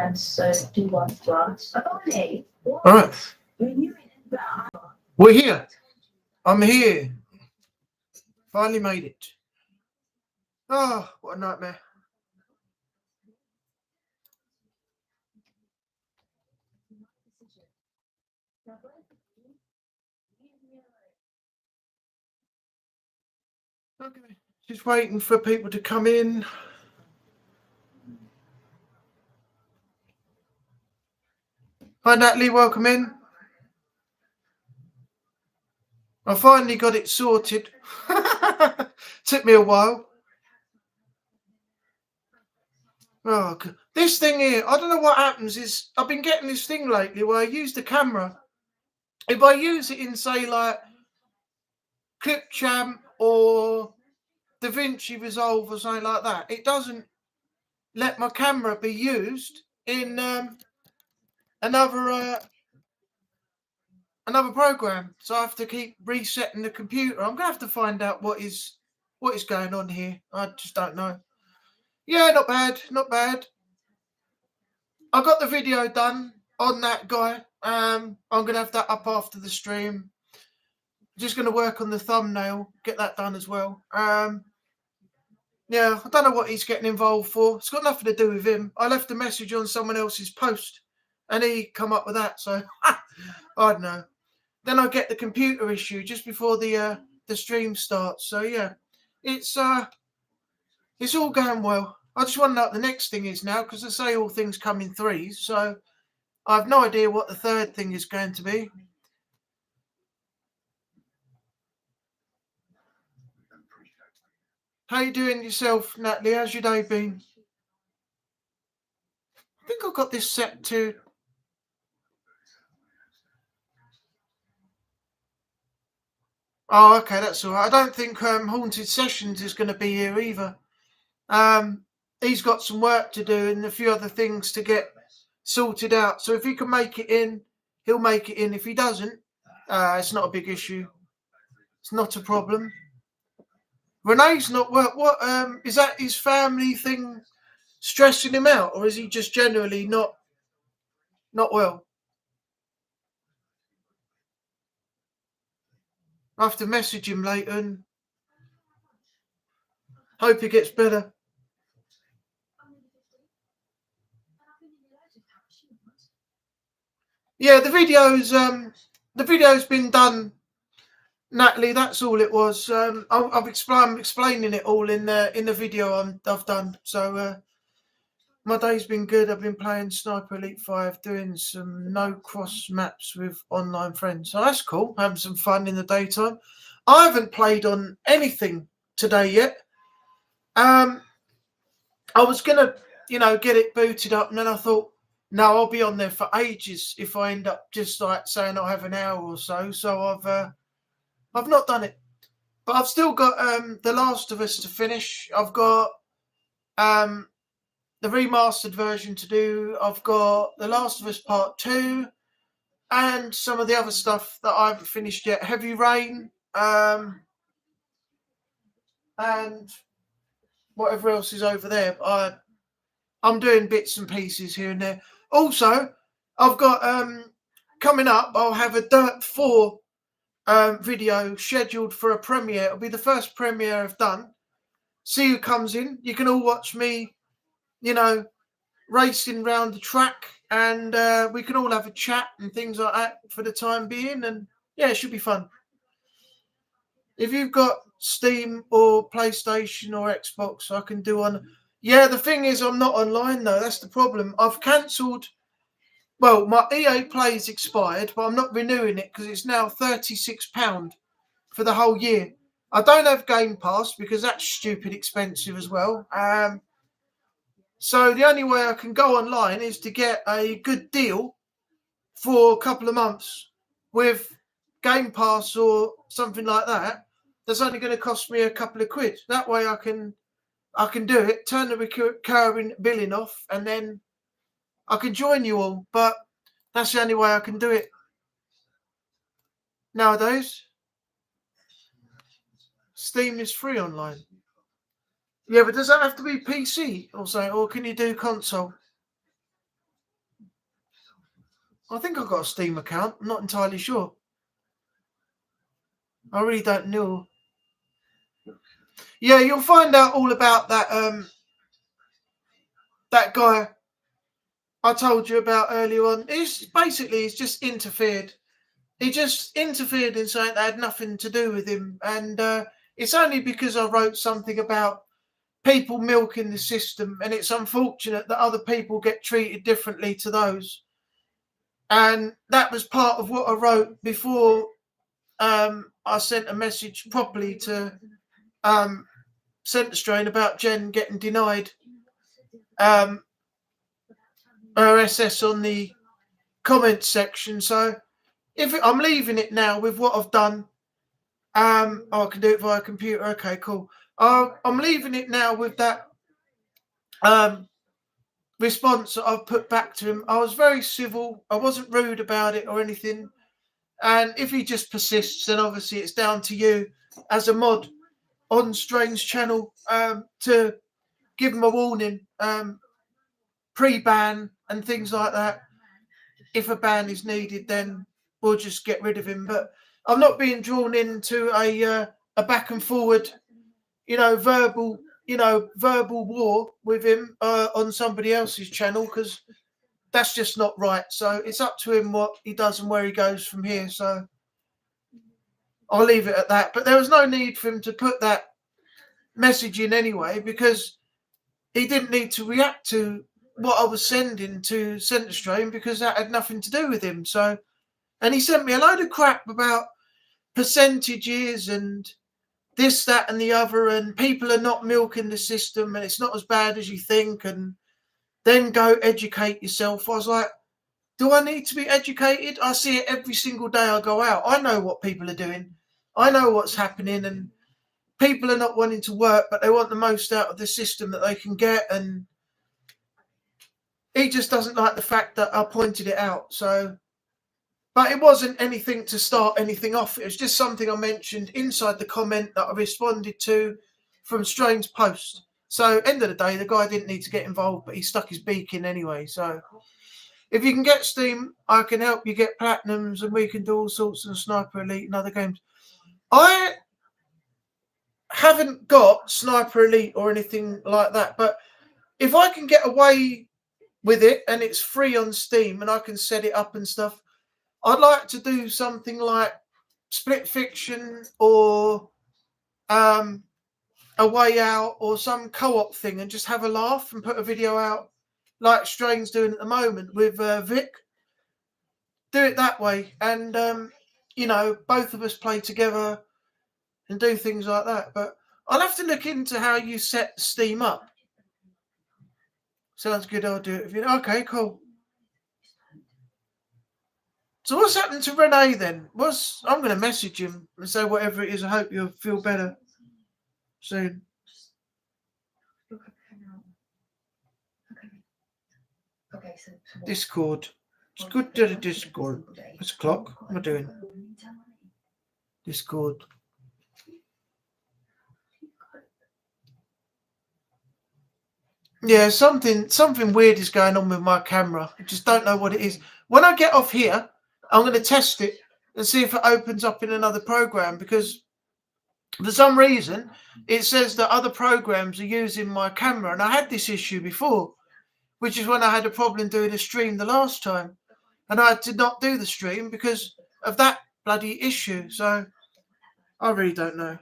All right. We're here. I'm here. Finally made it. Oh, what a nightmare. Okay. Just waiting for people to come in. Hi, Natalie. Welcome in. I finally got it sorted. Took me a while. Oh, this thing here, I don't know what happens is I've been getting this thing lately where I use the camera. If I use it in, say, like Clipchamp or DaVinci Resolve or something like that, it doesn't let my camera be used in another program. So I have to keep resetting the computer. I'm gonna have to find out what is going on here. I just don't know. Yeah, not bad, not bad. I got the video done on that guy. I'm gonna have that up after the stream. Just gonna work on the thumbnail, get that done as well. Yeah, I don't know what he's getting involved for. It's got nothing to do with him. I left a message on someone else's post, and he come up with that. So I don't know. Then I get the computer issue just before the stream starts. So yeah, it's all going well. I just want to know what the next thing is now, because I say all things come in threes. So I have no idea what the third thing is going to be. How you doing yourself, Natalie? How's your day been? I think I've got this set to... Oh, okay, that's all right. I don't think Haunted Sessions is going to be here either. He's got some work to do and a few other things to get sorted out. So if he can make it in, he'll make it in. If he doesn't, it's not a big issue. It's not a problem. Renee's not well. What is that? His family thing stressing him out, or is he just generally not well? I have to message him later and hope he gets better. Yeah, the video's been done, Natalie. That's all it was. I'm explaining it all in the video I've done. So my day's been good. I've been playing Sniper Elite 5, doing some no-cross maps with online friends. So that's cool. Having some fun in the daytime. I haven't played on anything today yet. I was gonna, get it booted up, and then I thought, no, I'll be on there for ages if I end up just like saying I'll have an hour or so. So I've not done it, but I've still got The Last of Us to finish. I've got the remastered version to do. I've got The Last of Us Part 2 and some of the other stuff that I haven't finished yet. Heavy Rain, and whatever else is over there. I'm doing bits and pieces here and there. Also, I've got coming up, I'll have a Dirt 4 video scheduled for a premiere. It'll be the first premiere I've done. See who comes in. You can all watch me, racing round the track, and we can all have a chat and things like that for the time being. And yeah, it should be fun. If you've got Steam or PlayStation or Xbox, I can do one. Yeah, the thing is, I'm not online though. That's the problem. I've cancelled. Well, my EA Play's expired, but I'm not renewing it because it's now £36 for the whole year. I don't have Game Pass because that's stupid expensive as well. So the only way I can go online is to get a good deal for a couple of months with Game Pass or something like that. That's only going to cost me a couple of quid. That way I can do it, turn the recurring billing off, and then I can join you all. But that's the only way I can do it nowadays. Steam is free online. Yeah, but does that have to be PC or something, or can you do console? I think I've got a Steam account. I'm not entirely sure. I really don't know. Yeah, you'll find out all about that that guy I told you about earlier on. He's just interfered. He just interfered in something that had nothing to do with him. And it's only because I wrote something about people milking the system, and it's unfortunate that other people get treated differently to those. And that was part of what I wrote before I sent a message properly to Centre Strain about Jen getting denied her SS on the comments section. So I'm leaving it now with what I've done. I can do it via computer. Okay, cool. I'm leaving it now with that response that I've put back to him. I was very civil. I wasn't rude about it or anything. And if he just persists, then obviously it's down to you as a mod on Strain's channel to give him a warning, pre-ban and things like that. If a ban is needed, then we'll just get rid of him. But I'm not being drawn into a back and forward, verbal war with him on somebody else's channel, because that's just not right. So it's up to him what he does and where he goes from here. So I'll leave it at that. But there was no need for him to put that message in anyway, because he didn't need to react to what I was sending to Centre Strain, because that had nothing to do with him. So, and he sent me a load of crap about percentages and this, that, and the other, and people are not milking the system, and it's not as bad as you think, and then go educate yourself. I was like, do I need to be educated? I see it every single day I go out. I know what people are doing. I know what's happening, and people are not wanting to work, but they want the most out of the system that they can get. And he just doesn't like the fact that I pointed it out. So, but it wasn't anything to start anything off. It was just something I mentioned inside the comment that I responded to from Strain's post. So, end of the day, the guy didn't need to get involved, but he stuck his beak in anyway. So, if you can get Steam, I can help you get platinums, and we can do all sorts of Sniper Elite and other games. I haven't got Sniper Elite or anything like that, but if I can get away with it and it's free on Steam and I can set it up and stuff, I'd like to do something like Split Fiction or A Way Out or some co-op thing, and just have a laugh and put a video out like Strain's doing at the moment with Vic. Do it that way, and both of us play together and do things like that. But I'll have to look into how you set Steam up. Sounds good. I'll do it. Okay, cool. So what's happened to Renee then? I'm going to message him and say whatever it is. I hope you'll feel better soon. Okay, so Discord. It's good to the Discord. What's the clock? What am I doing? Discord. Yeah, something weird is going on with my camera. I just don't know what it is. When I get off here, I'm going to test it and see if it opens up in another program, because for some reason it says that other programs are using my camera, and I had this issue before, which is when I had a problem doing a stream the last time, and I did not do the stream because of that bloody issue. So I really don't know.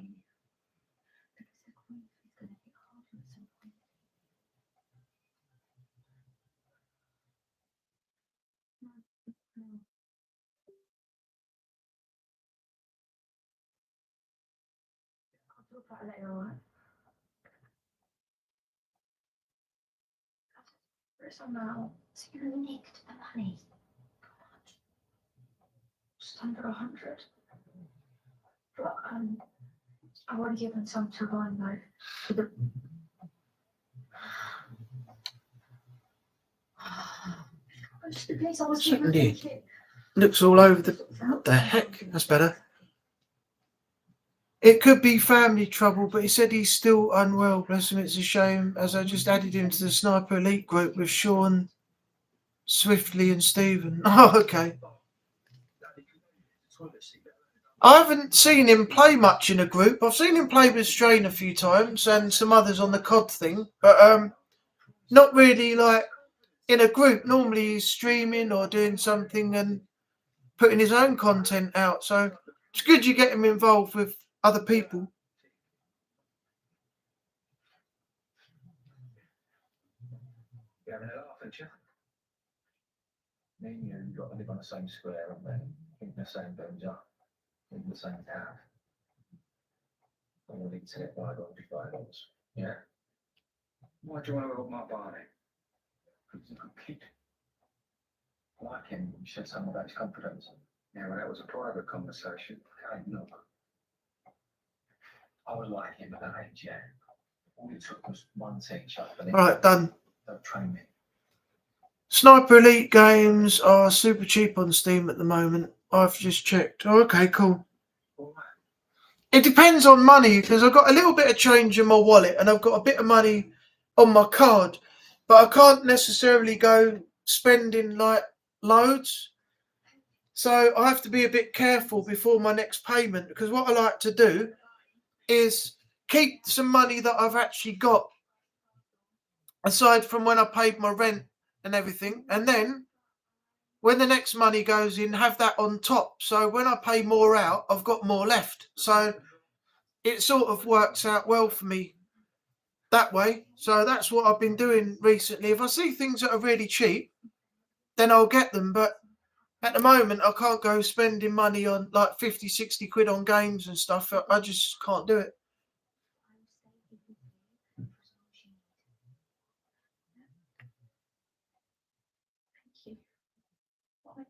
Somehow, so you nicked the money. Just under 100. But I've already given some to Ryan though. To the place I was looks all over the heck. That's better. It could be family trouble, but he said he's still unwell. Bless him, it's a shame, as I just added him to the Sniper Elite group with Sean Swiftly and Stephen. Oh, okay. I haven't seen him play much in a group. I've seen him play with Strain a few times and some others on the COD thing, but not really like in a group. Normally he's streaming or doing something and putting his own content out. So it's good you get him involved with other people. You having a laugh, aren't you? Me and you got to live on the same square, haven't we? In the same danger, in the same town. And we need to let bygones be bygones. Yeah. Why do you want to rob my Barney? Because he's a good kid. I like him. You said something about his confidence. Yeah, well, that was a private conversation. Okay, look. I was like him at that age, yeah. All it took was one teacher. Right, done. They'll train me. Sniper Elite games are super cheap on Steam at the moment. I've just checked. Oh, okay, cool. It depends on money because I've got a little bit of change in my wallet and I've got a bit of money on my card, but I can't necessarily go spending like loads. So I have to be a bit careful before my next payment because what I like to do is keep some money that I've actually got aside from when I paid my rent and everything. And then when the next money goes in, have that on top. So when I pay more out, I've got more left. So it sort of works out well for me that way. So that's what I've been doing recently. If I see things that are really cheap, then I'll get them. But at the moment, I can't go spending money on like 50, 60 quid on games and stuff. I just can't do it.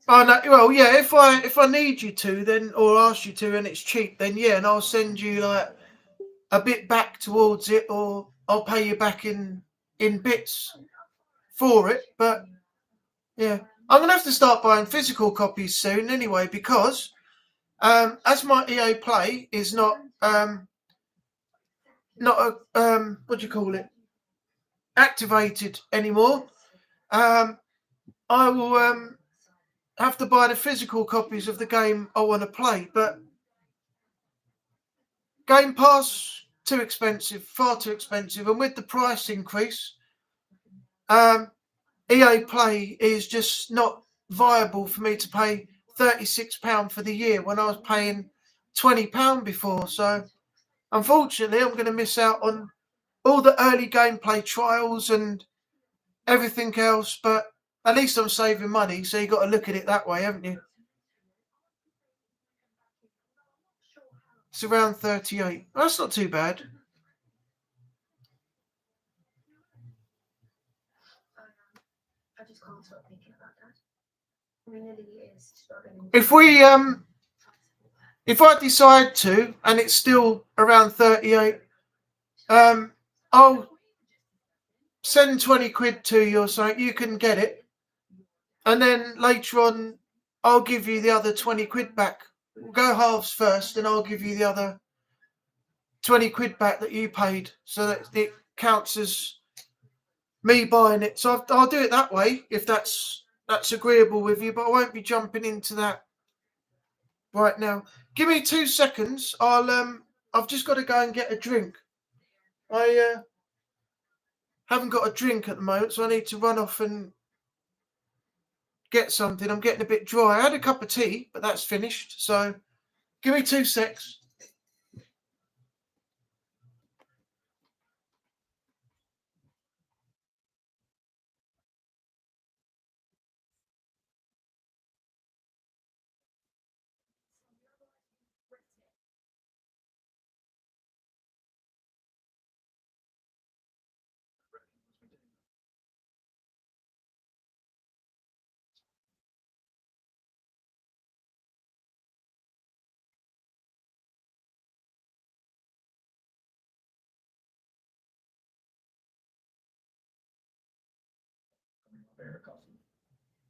Oh no, well, yeah. If I need you to, then or ask you to, and it's cheap, then yeah, and I'll send you like a bit back towards it, or I'll pay you back in bits for it. But yeah, I'm gonna have to start buying physical copies soon anyway, because as my EA Play is not a what do you call it, activated anymore. I will have to buy the physical copies of the game I want to play, but Game Pass too expensive, far too expensive, and with the price increase, EA Play is just not viable for me to pay £36 for the year when I was paying £20 before. So unfortunately, I'm going to miss out on all the early gameplay trials and everything else, but at least I'm saving money, so you got to look at it that way, haven't you? It's around 38. That's not too bad. I just can't stop thinking about that. I mean, nearly years struggling. If I decide to, and it's still around 38, I'll send 20 quid to you or something. You can get it, and then later on, I'll give you the other 20 quid back. We'll go halves first, and I'll give you the other 20 quid back that you paid, so that it counts as me buying it. So I'll do it that way if that's agreeable with you, but I won't be jumping into that right now. Give me 2 seconds. I've just got to go and get a drink. I haven't got a drink at the moment, so I need to run off and get something. I'm getting a bit dry. I had a cup of tea, but that's finished. So give me 2 secs. Coffee.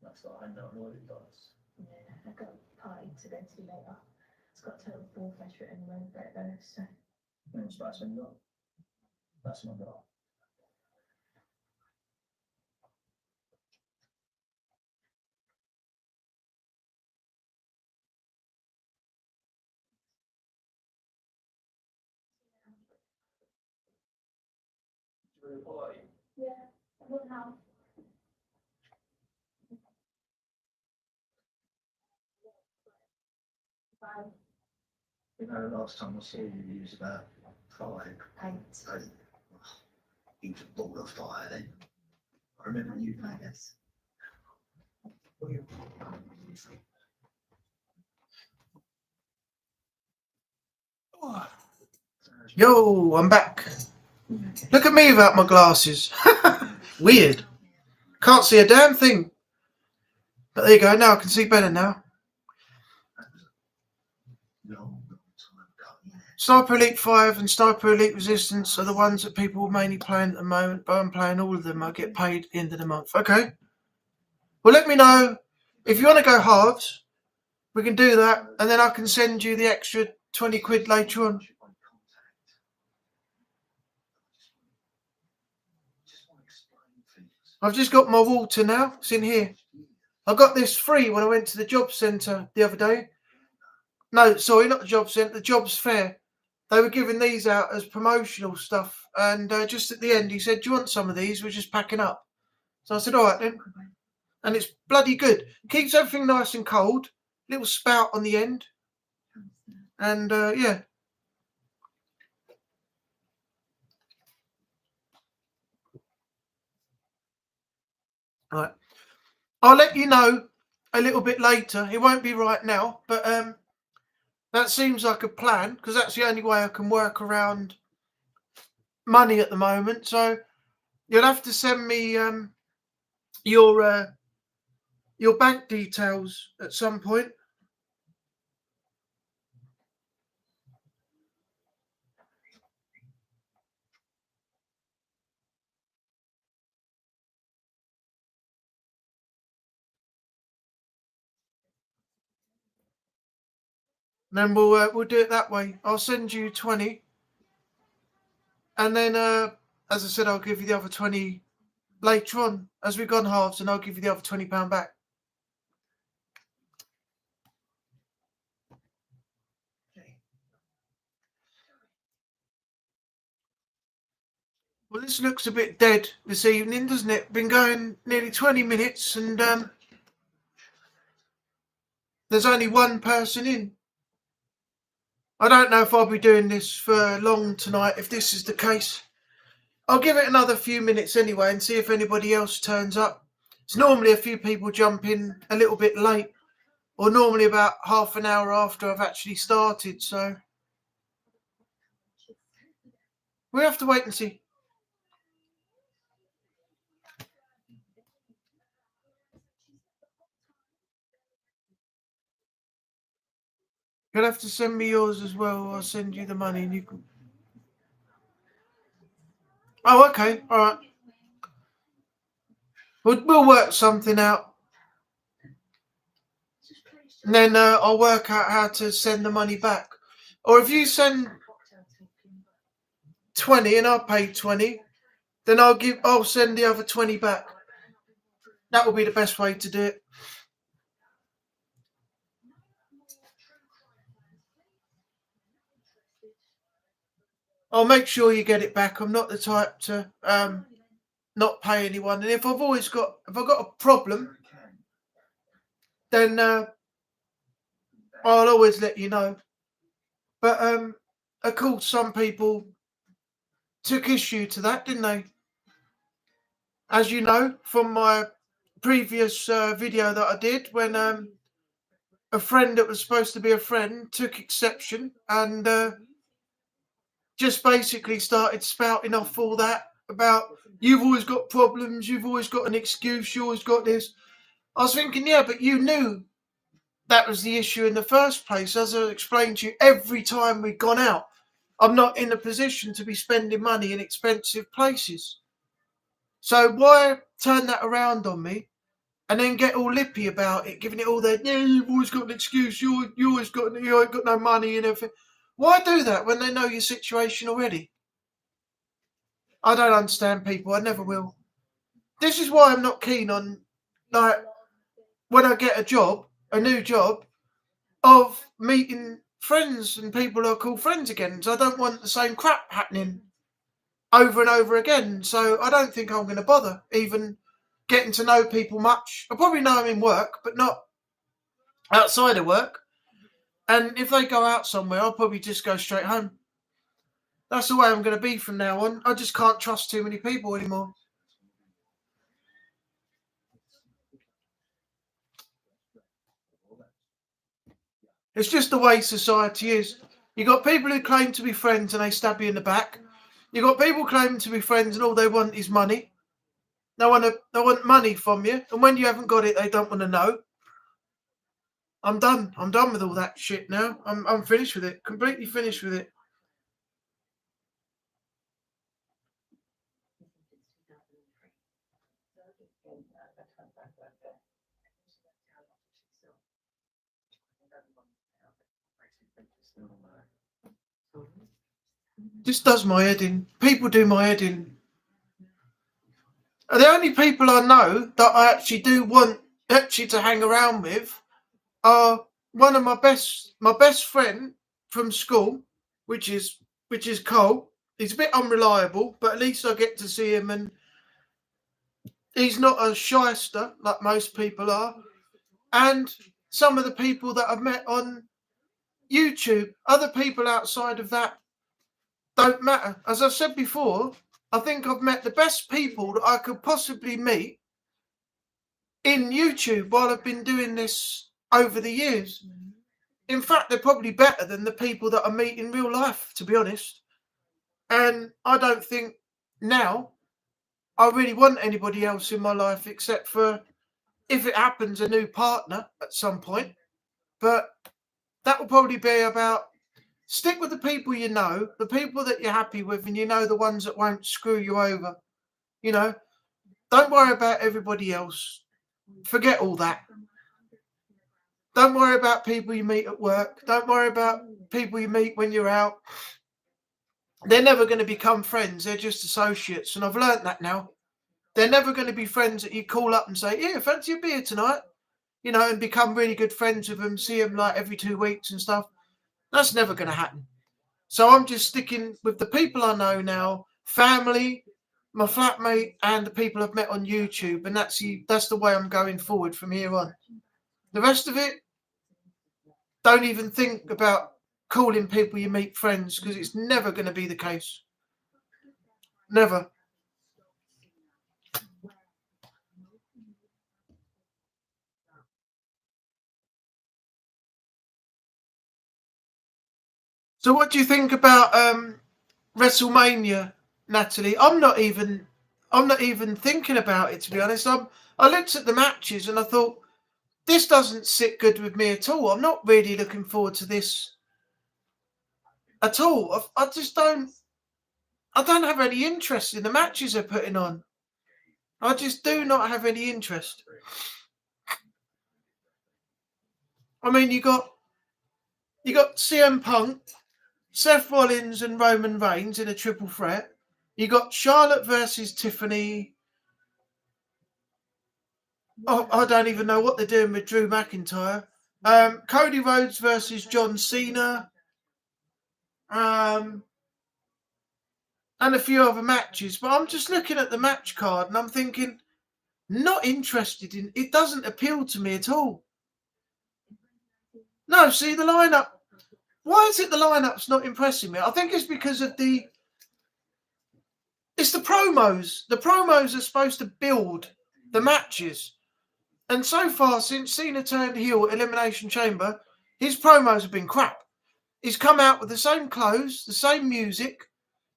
That's all I know what it does. Yeah, I've got a party to go to later. It's got total full-fledged written around it though, so. No spice and not. That's not all. Yeah, I don't know. You know, last time I saw you, you was about 5. Eight. He was a ball of fire then. I remember you playing this. Yo, I'm back. Look at me without my glasses. Weird. Can't see a damn thing. But there you go. Now I can see better now. Sniper Elite 5 and Sniper Elite Resistance are the ones that people are mainly playing at the moment, but I'm playing all of them. I get paid end of the month. Okay. Well, let me know if you want to go halves. We can do that, and then I can send you the extra 20 quid later on. I've just got my water now. It's in here. I got this free when I went to the job centre the other day. No, sorry, not the job centre, the jobs fair. They were giving these out as promotional stuff. And just at the end, he said, do you want some of these? We're just packing up. So I said, all right then. And it's bloody good. Keeps everything nice and cold. Little spout on the end. And yeah. All right. I'll let you know a little bit later. It won't be right now, but that seems like a plan, because that's the only way I can work around money at the moment. So you'll have to send me your bank details at some point. Then we'll do it that way. I'll send you 20, and then as I said, I'll give you the other 20 later on as we've gone halves, and I'll give you the other £20 back. Well, this looks a bit dead this evening, doesn't it? Been going nearly 20 minutes, and there's only one person in. I don't know if I'll be doing this for long tonight, if this is the case. I'll give it another few minutes anyway and see if anybody else turns up. It's normally a few people jump in a little bit late, or normally about half an hour after I've actually started, so we'll have to wait and see. You'll have to send me yours as well. I'll send you the money and you can... Oh, okay. All right. We'll work something out. And then I'll work out how to send the money back. Or if you send 20 and I pay 20, then I'll send the other 20 back. That will be the best way to do it. I'll make sure you get it back. I'm not the type to not pay anyone. And if I've got a problem, then I'll always let you know. But of course, some people took issue to that, didn't they? As you know from my previous video that I did, when a friend that was supposed to be a friend took exception and just basically started spouting off all that about, you've always got problems, you've always got an excuse, you always got this. I was thinking, yeah, but you knew that was the issue in the first place. As I explained to you, every time we've gone out, I'm not in a position to be spending money in expensive places. So why turn that around on me and then get all lippy about it, giving it all that, yeah, you've always got an excuse, you ain't got no money and everything. Why do that when they know your situation already? I don't understand people. I never will. This is why I'm not keen on, like, when I get a new job, of meeting friends and people who are called friends again. So I don't want the same crap happening over and over again. So I don't think I'm going to bother even getting to know people much. I probably know them in work, but not outside of work. And if they go out somewhere, I'll probably just go straight home. That's the way I'm going to be from now on. I just can't trust too many people anymore. It's just the way society is. You got people who claim to be friends and they stab you in the back. You got people claiming to be friends and all they want is money. They want money from you, and when you haven't got it, they don't want to know. I'm done. I'm done with all that shit now. I'm finished with it. Completely finished with it. Just does my head in. People do my head in. And the only people I know that I actually do want actually to hang around with are one of my best friend from school, which is Cole. He's a bit unreliable, but at least I get to see him, and he's not a shyster like most people are. And some of the people that I've met on YouTube, other people outside of that don't matter. As I've said before, I think I've met the best people that I could possibly meet in YouTube while I've been doing this over the years. In fact, they're probably better than the people that I meet in real life, to be honest. And I don't think now I really want anybody else in my life except for, if it happens, a new partner at some point. But that will probably be about, stick with the people you know, the people that you're happy with, and you know the ones that won't screw you over. You know, don't worry about everybody else. Forget all that. Don't worry about people you meet at work. Don't worry about people you meet when you're out. They're never going to become friends. They're just associates. And I've learned that now. They're never going to be friends that you call up and say, yeah, fancy a beer tonight? You know, and become really good friends with them, see them like every 2 weeks and stuff. That's never going to happen. So I'm just sticking with the people I know now, family, my flatmate, and the people I've met on YouTube. And that's the way I'm going forward from here on. The rest of it, don't even think about calling people you meet friends, because it's never going to be the case. Never. So what do you think about WrestleMania, Natalie? I'm not even thinking about it, to be honest. I looked at the matches and I thought, this doesn't sit good with me at all. I'm not really looking forward to this at all. I don't have any interest in the matches they're putting on. I just do not have any interest. I mean, you got CM Punk, Seth Rollins and Roman Reigns in a triple threat. You got Charlotte versus Tiffany. Oh, I don't even know what they're doing with Drew McIntyre. Cody Rhodes versus John Cena. And a few other matches. But I'm just looking at the match card and I'm thinking, not interested in it. Doesn't appeal to me at all. No, see the lineup. Why is it the lineup's not impressing me? I think it's because of it's the promos. The promos are supposed to build the matches. And so far, since Cena turned heel at Elimination Chamber, his promos have been crap. He's come out with the same clothes, the same music.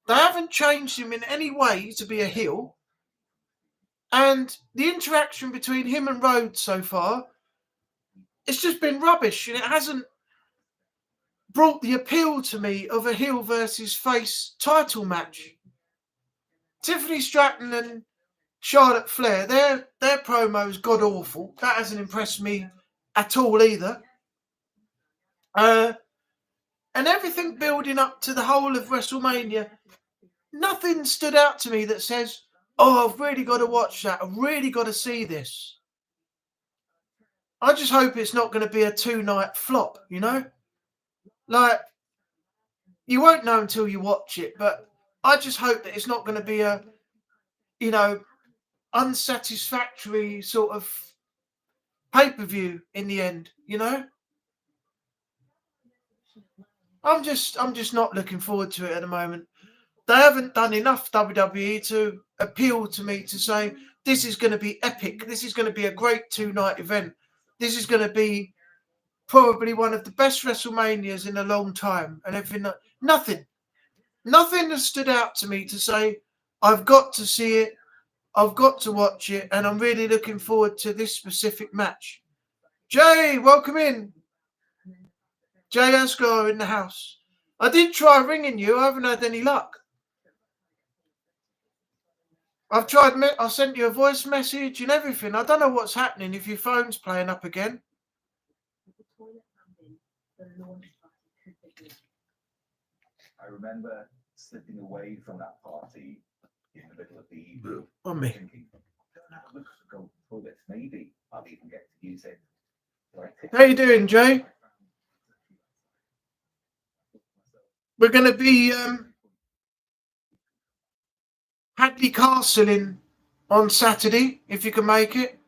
They haven't changed him in any way to be a heel. And the interaction between him and Rhodes so far, it's just been rubbish. And it hasn't brought the appeal to me of a heel versus face title match. Tiffany Stratton and Charlotte Flair, their promo's god awful. That hasn't impressed me at all either. And everything building up to the whole of WrestleMania, nothing stood out to me that says, oh, I've really got to watch that. I've really got to see this. I just hope it's not going to be a 2-night flop, you know? Like, you won't know until you watch it, but I just hope that it's not going to be a, you know, unsatisfactory sort of pay-per-view in the end, you know. I'm just not looking forward to it at the moment. They haven't done enough, WWE, to appeal to me to say this is going to be epic. This is going to be a great 2-night event. This is going to be probably one of the best WrestleManias in a long time, and everything. Nothing has stood out to me to say I've got to see it, I've got to watch it, and I'm really looking forward to this specific match. Jay, welcome in. Jay Asgar in the house. I did try ringing you. I haven't had any luck. I've tried. I sent you a voice message and everything. I don't know what's happening. If your phone's playing up again. I remember slipping away from that party in the middle of the evening, On me. thinking, don't have a look at the gold toilets. Maybe I'll even get to use it. How you doing, Jay? We're going to be Hadley Castle on Saturday, if you can make it.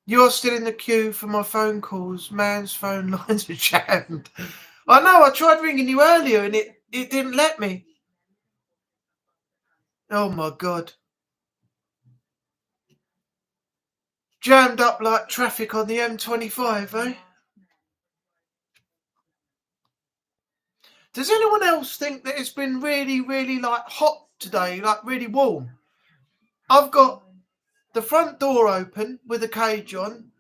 You're still in the queue for my phone calls. Man's phone lines are jammed. I know, I tried ringing you earlier and it didn't let me. Oh my God. Jammed up like traffic on the M25, eh? Does anyone else think that it's been really, really like hot today, like really warm? I've got the front door open with a cage on.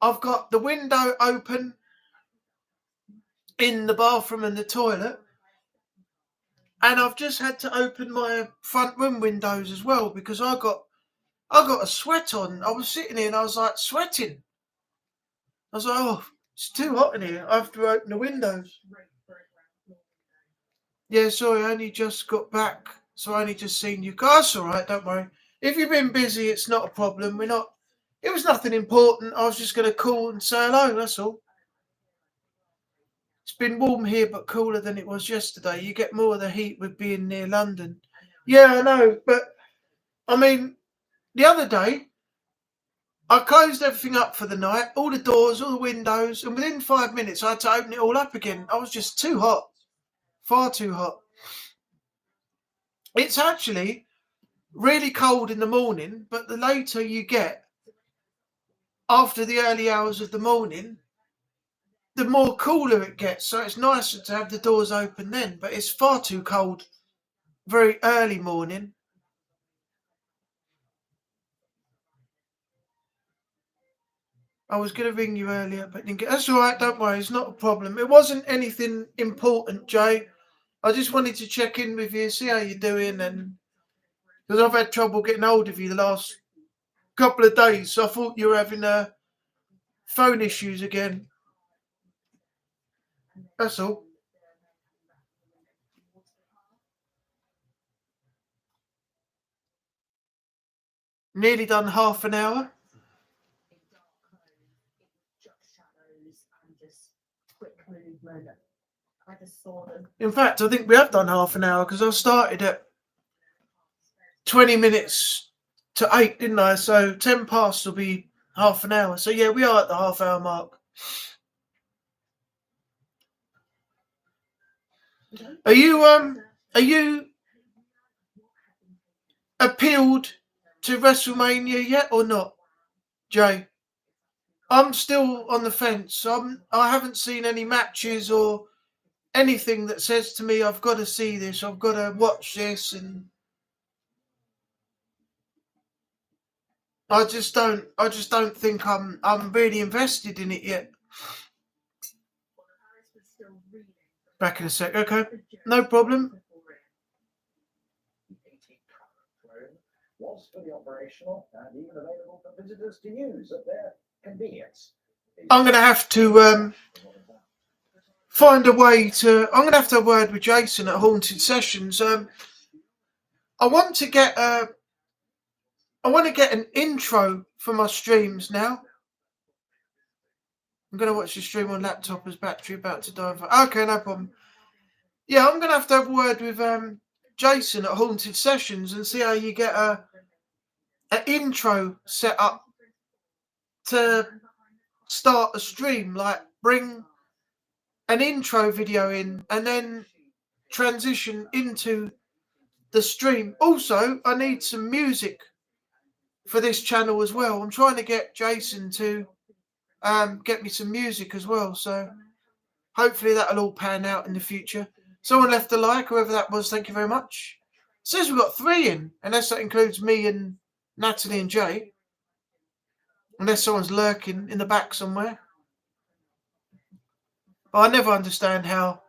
I've got the window open in the bathroom and the toilet. And I've just had to open my front room windows as well because I got a sweat on. I was sitting here and I was like sweating. I was like, oh, it's too hot in here. I have to open the windows. Yeah, sorry, I only just got back. So I only just seen you guys. All right, don't worry. If you've been busy, it's not a problem. It was nothing important. I was just going to call and say hello, that's all. It's been warm here, but cooler than it was yesterday. You get more of the heat with being near London. Yeah, I know. But, I mean, the other day, I closed everything up for the night, all the doors, all the windows, and within 5 minutes, I had to open it all up again. I was just too hot. Far too hot. It's actually really cold in the morning, but the later you get, after the early hours of the morning, the more cooler it gets. So it's nicer to have the doors open then, but it's far too cold very early morning. I was going to ring you earlier, but didn't get. That's all right, don't worry, it's not a problem. It wasn't anything important, Jay. I just wanted to check in with you, see how you're doing, and because I've had trouble getting hold of you the last couple of days, so I thought you were having phone issues again. That's all. Nearly done half an hour. In fact, I think we have done half an hour because I started at 20 minutes to 8, didn't I? So 10 past will be half an hour. So yeah, we are at the half hour mark. Are you appealed to WrestleMania yet or not, Jay? I'm still on the fence. I haven't seen any matches or anything that says to me I've got to see this, I've got to watch this, and I just don't think I'm really invested in it yet. Back in a sec, okay, no problem. Was fully operational and even available for visitors to use at their convenience. I'm going to have to find a way to. I'm going to have to have a word with Jason at Haunted Sessions. I want to get an intro for my streams now. I'm going to watch the stream on laptop as battery about to die. Okay, no problem. Yeah, I'm going to have a word with Jason at Haunted Sessions and see how you get an intro set up to start a stream. Like bring an intro video in and then transition into the stream. Also, I need some music for this channel as well. I'm trying to get Jason to get me some music as well. So hopefully that'll all pan out in the future. Someone left a like, whoever that was, thank you very much. It says we've got 3 in, unless that includes me and Natalie and Jay. Unless someone's lurking in the back somewhere. But I never understand how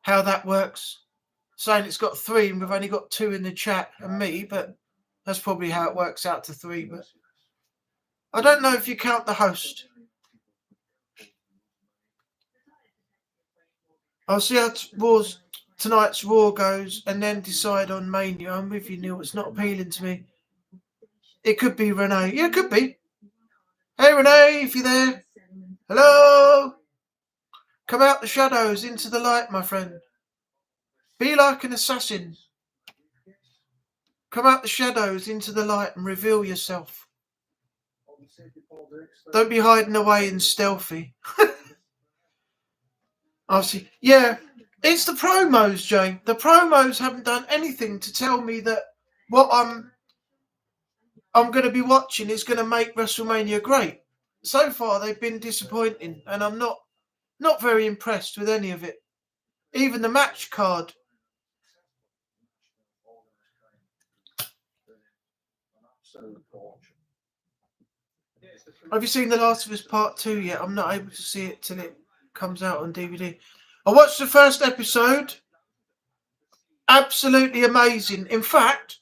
that works. Saying it's got 3 and we've only got 2 in the chat and me, but that's probably how it works out to 3. But I don't know if you count the host. I'll see how tonight's Raw goes and then decide on Mania. I'm with you, Neil. It's not appealing to me. It could be Renee. Yeah, it could be. Hey, Renee, if you're there. Hello. Come out the shadows into the light, my friend. Be like an assassin. Come out the shadows into the light and reveal yourself. Don't be hiding away and stealthy. I'll see. Yeah, it's the promos, Jay. The promos haven't done anything to tell me that what I'm going to be watching is going to make WrestleMania great. So far, they've been disappointing, and I'm not very impressed with any of it. Even the match card. Have you seen The Last of Us Part 2 yet? I'm not able to see it till it comes out on DVD. I watched the first episode. Absolutely amazing. In fact,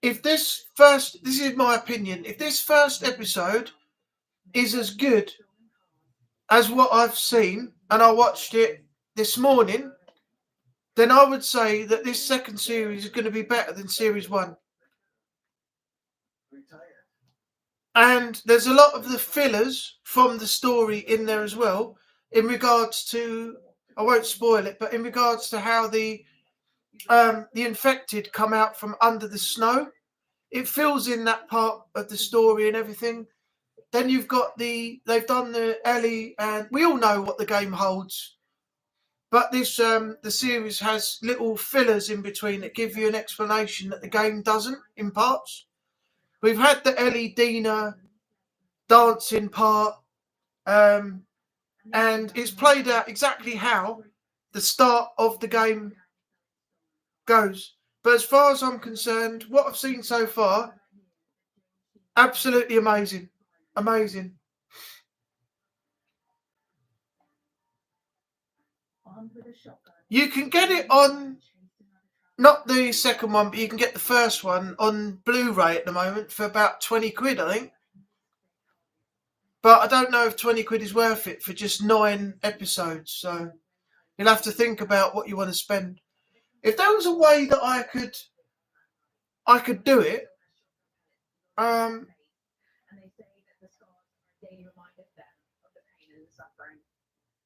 this is my opinion, if this first episode is as good as what I've seen, and I watched it this morning, then I would say that this second series is going to be better than series 1. And there's a lot of the fillers from the story in there as well, in regards to, I won't spoil it, but in regards to how the infected come out from under the snow. It fills in that part of the story and everything. Then you've got they've done the Ellie, and we all know what the game holds. But this, the series has little fillers in between that give you an explanation that the game doesn't in parts. We've had the Ellie Dina dancing part, and it's played out exactly how the start of the game goes. But as far as I'm concerned, what I've seen so far, absolutely amazing. Amazing. You can get it on, not the second one, but you can get the first one on Blu-ray at the moment for about 20 quid, I think. But I don't know if 20 quid is worth it for just 9 episodes. So you'll have to think about what you want to spend. If there was a way that I could do it,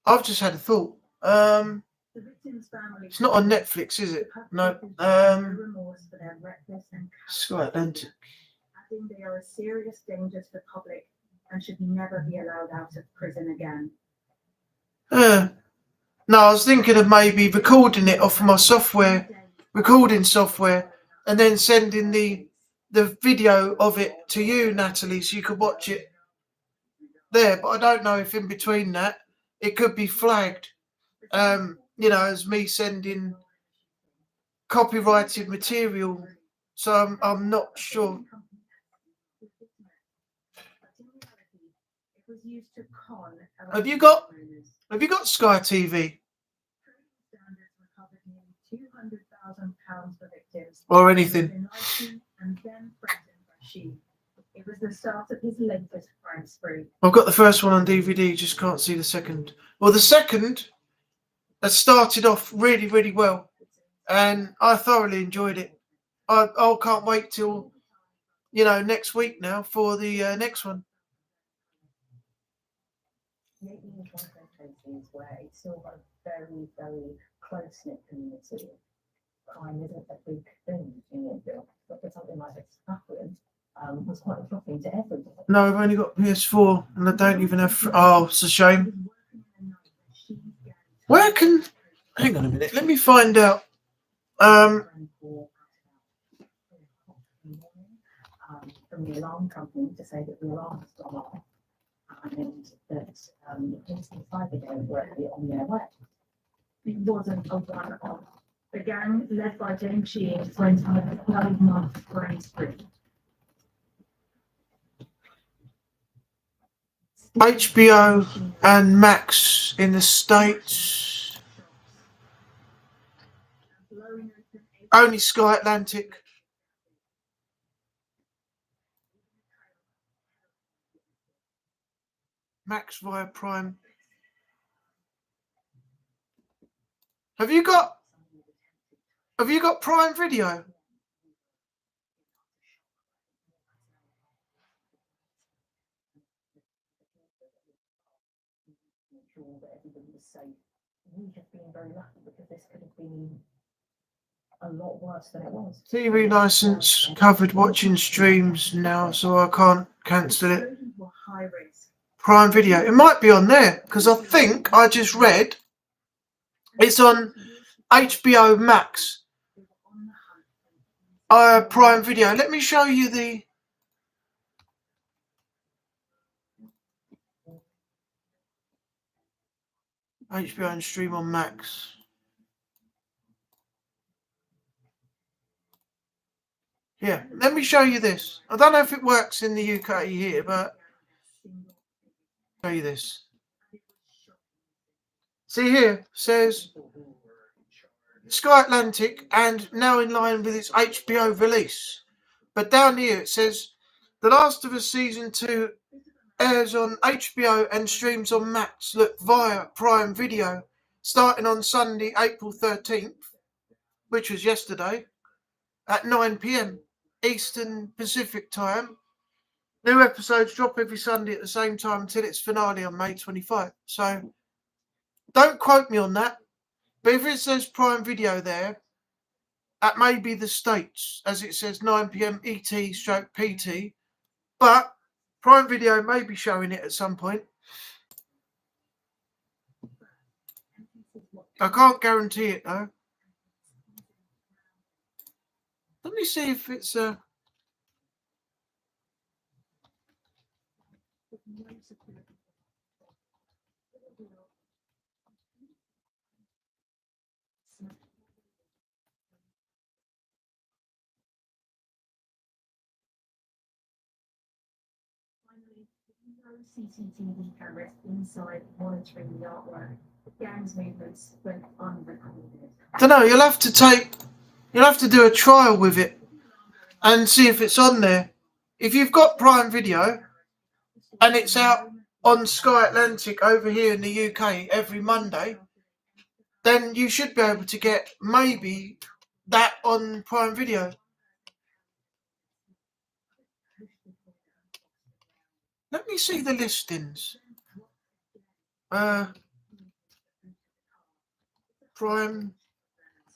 I've just had a thought. It's not on Netflix, is it? No. Sky Atlantic. They are a serious danger to the public and should never be allowed out of prison again. No, I was thinking of maybe recording it off my recording software, and then sending the video of it to you, Natalie, so you could watch it there. But I don't know if in between that it could be flagged, as me sending copyrighted material. So I'm not sure. Have you got Sky TV? Or anything? It was the start of his latest crime spree. I've got the first one on DVD, just can't see the second. Well, the second has started off really, really well, and I thoroughly enjoyed it. I can't wait till, next week now for the next one. Maybe it's one of those places where it's still got a very, very close-knit community. crime isn't a big thing in India, but for something like this to happen, was quite shocking to everybody. No, I've only got PS4 and I don't even have. Oh, it's a shame. Where can? Hang on a minute. Let me find out. From the alarm company to say that the alarm has gone off and that the police and fire brigade were actually on their way. It wasn't a one-off. The gang, led by James Shears, went on a 12-month crime spree. HBO and Max in the States. Only Sky Atlantic. Max via Prime. Have you got Prime Video? Make sure that everybody was safe. We have been very lucky because this could have been a lot worse than it was. TV license covered watching streams now, so I can't cancel it. Were high risk. Prime Video. It might be on there because I think I just read it's on HBO Max. Prime Video. Let me show you the. HBO and stream on Max. Yeah, let me show you this. I don't know if it works in the UK here, but show you this. See here, says Sky Atlantic and now in line with its HBO release. But down here it says The Last of Us Season 2 airs on HBO and streams on Max. Look, via Prime Video, starting on Sunday, April 13th, which was yesterday, at 9 p.m. Eastern Pacific Time. New episodes drop every Sunday at the same time until its finale on May 25. So, don't quote me on that. But if it says Prime Video there, that may be the States, as it says 9 p.m. ET/PT. But Prime Video may be showing it at some point. I can't guarantee it though. Let me see if it's CCTV cameras inside monitoring the artwork. The gang's movements went unrecorded. I don't know. You'll have to do a trial with it and see if it's on there. If you've got Prime Video and it's out on Sky Atlantic over here in the UK every Monday, then you should be able to get maybe that on Prime Video. Let me see the listings. Prime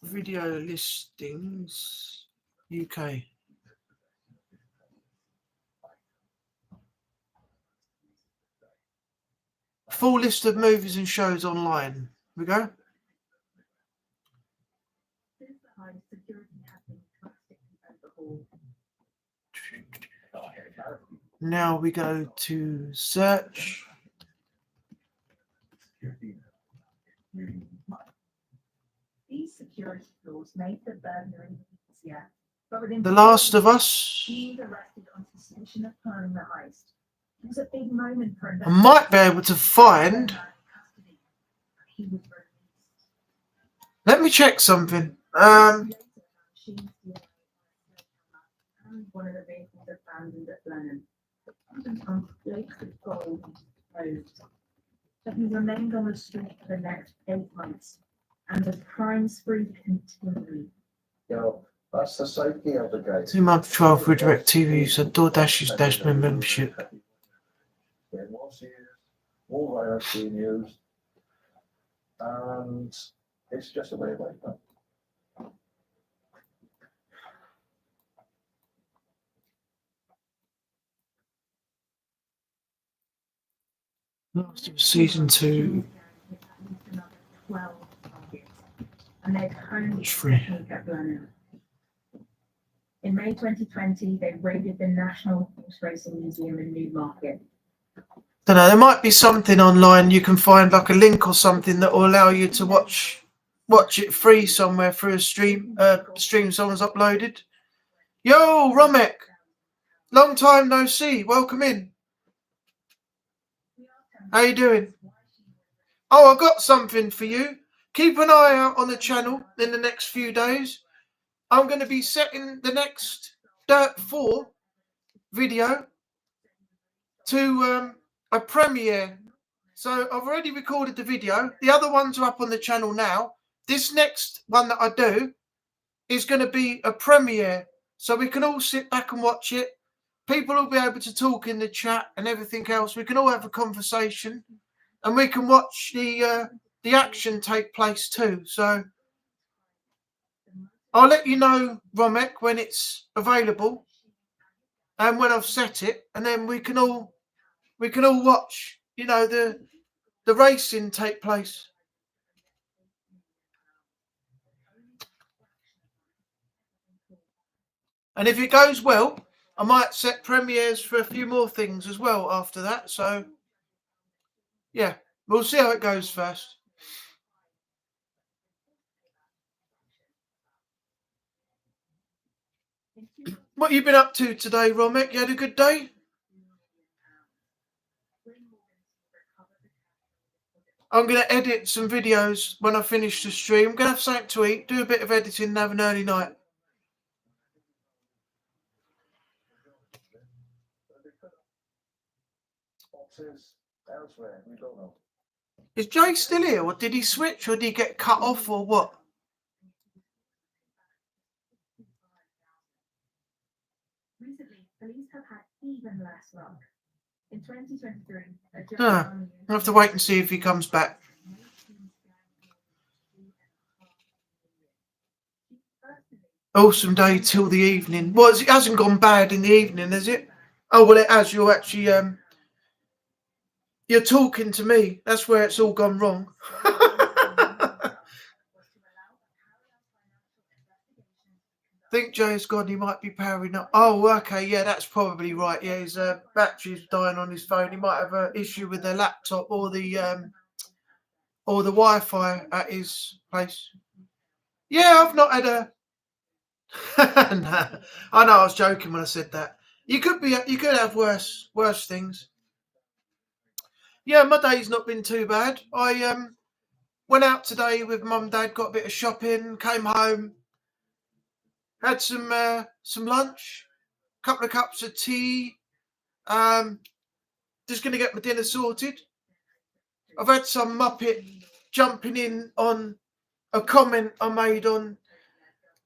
Video listings UK. Full list of movies and shows online. Here we go. Now we go to search. These security flaws made the burglary easier. But within The Last of Us. She was arrested on suspicion of planning the heist. It was a big moment for I might be able to find. He was released. Let me check something. And one of the vehicles abandoned at Blenheim. On flakes of gold closed. But he remained on the street for the next 8 months, and the crime spree continued. Yo, that's the safety of the gate. 2-month trial for DirecTV, so DoorDash's Dashman membership. It was used, all way has been used, and it's just a way of life. Last of season 2. Another 12 targets, and they'd honed It's free. technique at Blenheim. In May 2020, they raided the National Horse Racing Museum in Newmarket. Don't know. There might be something online you can find, like a link or something that will allow you to watch it free somewhere through a stream someone's uploaded. Yo, Romek, long time no see. Welcome in. How you doing? Oh, I got something for you. Keep an eye out on the channel in the next few days. I'm going to be setting the next Dirt 4 video to a premiere. So I've already recorded the video. The other ones are up on the channel now. This next one that I do is going to be a premiere. So we can all sit back and watch it. People will be able to talk in the chat and everything else. We can all have a conversation. And we can watch the action take place too. So I'll let you know, Romek, when it's available and when I've set it, and then we can all watch, you know, the racing take place. And if it goes well, I might set premieres for a few more things as well after that. So yeah, we'll see how it goes first. What have you been up to today, Romek? You had a good day? I'm going to edit some videos when I finish the stream. I'm going to have something to eat, do a bit of editing and have an early night. Elsewhere, we don't know. Is Jay still here, or did he switch, or did he get cut off, or what? Recently, police have had even less luck. In 2023, I'll have to wait and see if he comes back. Awesome day till the evening. Well, it hasn't gone bad in the evening, has it? Oh, well, it has. You're actually, you're talking to me. That's where it's all gone wrong. Think Jay's gone. He might be powering up. Oh, okay. Yeah, that's probably right. Yeah, his battery's dying on his phone. He might have an issue with the laptop or the Wi-Fi at his place. Yeah, I've not had a. No, I know I was joking when I said that. You could have worse things. Yeah, my day's not been too bad. I went out today with mum and dad, got a bit of shopping, came home, had some lunch, a couple of cups of tea. Just going to get my dinner sorted. I've had some muppet jumping in on a comment I made on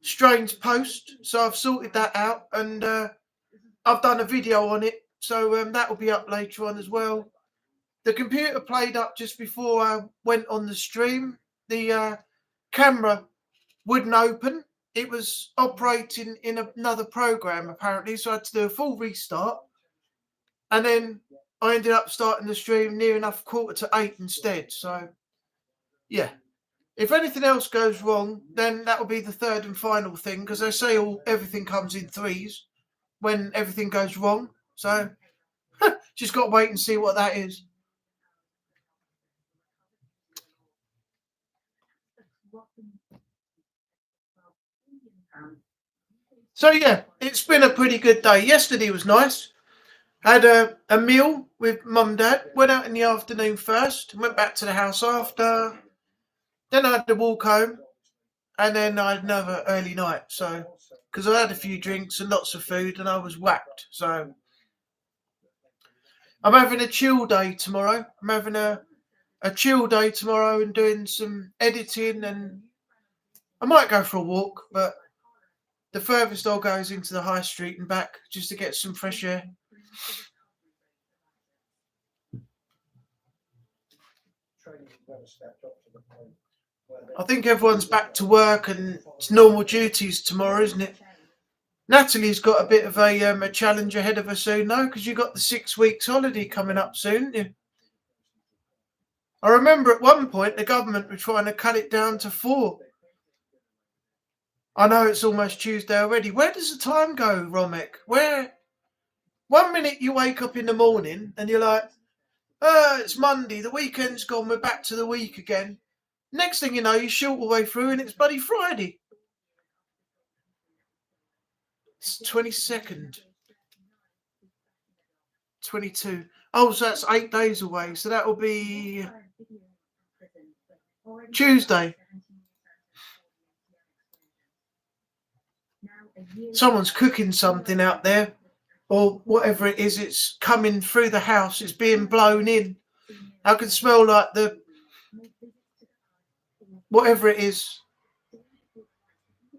Strange's post, so I've sorted that out, and I've done a video on it, so that will be up later on as well. The computer played up just before I went on the stream. The camera wouldn't open. It was operating in another program, apparently, so I had to do a full restart. And then I ended up starting the stream near enough 7:45 instead. So, yeah. If anything else goes wrong, then that will be the third and final thing, because they say everything comes in threes when everything goes wrong. So, just got to wait and see what that is. So yeah, it's been a pretty good day. Yesterday was nice. Had a meal with mum and dad. Went out in the afternoon first. Went back to the house after. Then I had to walk home. And then I had another early night. So, because I had a few drinks and lots of food and I was whacked. So, I'm having a chill day tomorrow. I'm having a chill day tomorrow and doing some editing, and I might go for a walk, but the furthest I'll go is into the high street and back just to get some fresh air. I think everyone's back to work and it's normal duties tomorrow, isn't it? Natalie's got a bit of a challenge ahead of her soon, though, because you've got the 6 weeks holiday coming up soon. I remember at one point the government were trying to cut it down to 4. I know it's almost Tuesday already. Where does the time go, Romek? Where? 1 minute you wake up in the morning and you're like, it's Monday, the weekend's gone, we're back to the week again. Next thing you know, you shoot all the way through and it's bloody Friday. It's 22nd. 22. Oh, so that's 8 days away. So that will be Tuesday. Someone's cooking something out there, or whatever it is. It's coming through the house. It's being blown in. I can smell like the whatever it is.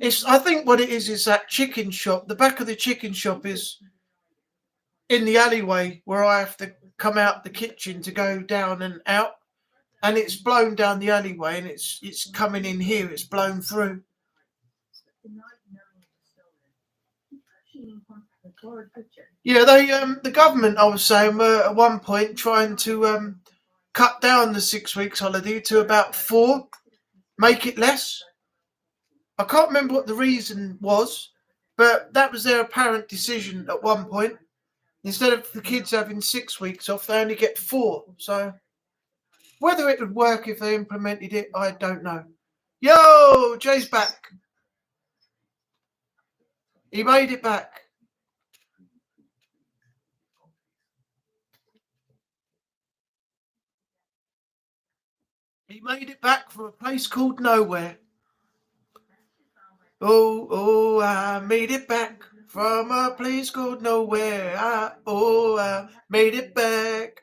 I think what it is that chicken shop. The back of the chicken shop is in the alleyway where I have to come out the kitchen to go down and out, and it's blown down the alleyway and it's coming in here. It's blown through. Yeah, the government, I was saying, were at one point trying to cut down the 6 weeks holiday to about 4, make it less. I can't remember what the reason was, but that was their apparent decision at one point. Instead of the kids having 6 weeks off, they only get 4. So whether it would work if they implemented it, I don't know. Yo, Jay's back. He made it back. He made it back from a place called nowhere. Oh, I made it back from a place called nowhere. I made it back.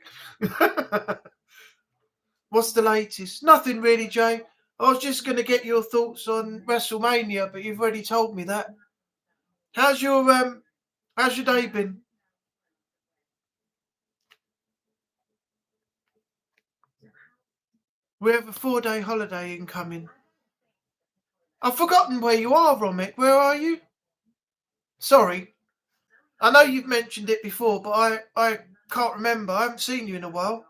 What's the latest? Nothing really, Jay. I was just going to get your thoughts on WrestleMania, but you've already told me that. How's your day been? We have a 4-day holiday incoming. I've forgotten where you are, Romek. Where are you? Sorry. I know you've mentioned it before, but I can't remember. I haven't seen you in a while.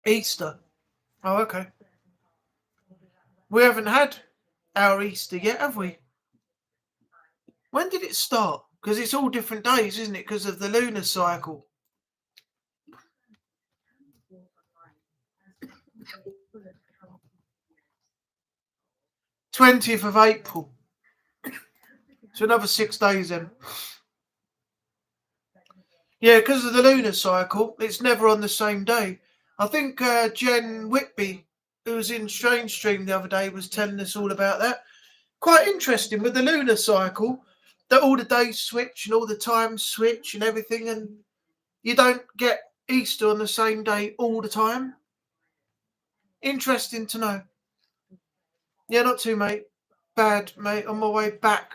Easter. Oh, okay. We haven't had our Easter yet, have we? When did it start? Because it's all different days, isn't it? Because of the lunar cycle. 20th of April. So another 6 days then. Yeah, because of the lunar cycle, it's never on the same day. I think Jen Whitby, who was in Strange Stream the other day, was telling us all about that. Quite interesting with the lunar cycle, that all the days switch and all the times switch and everything, and you don't get Easter on the same day all the time. Interesting to know. Yeah, not too, mate. Bad, mate. On my way back,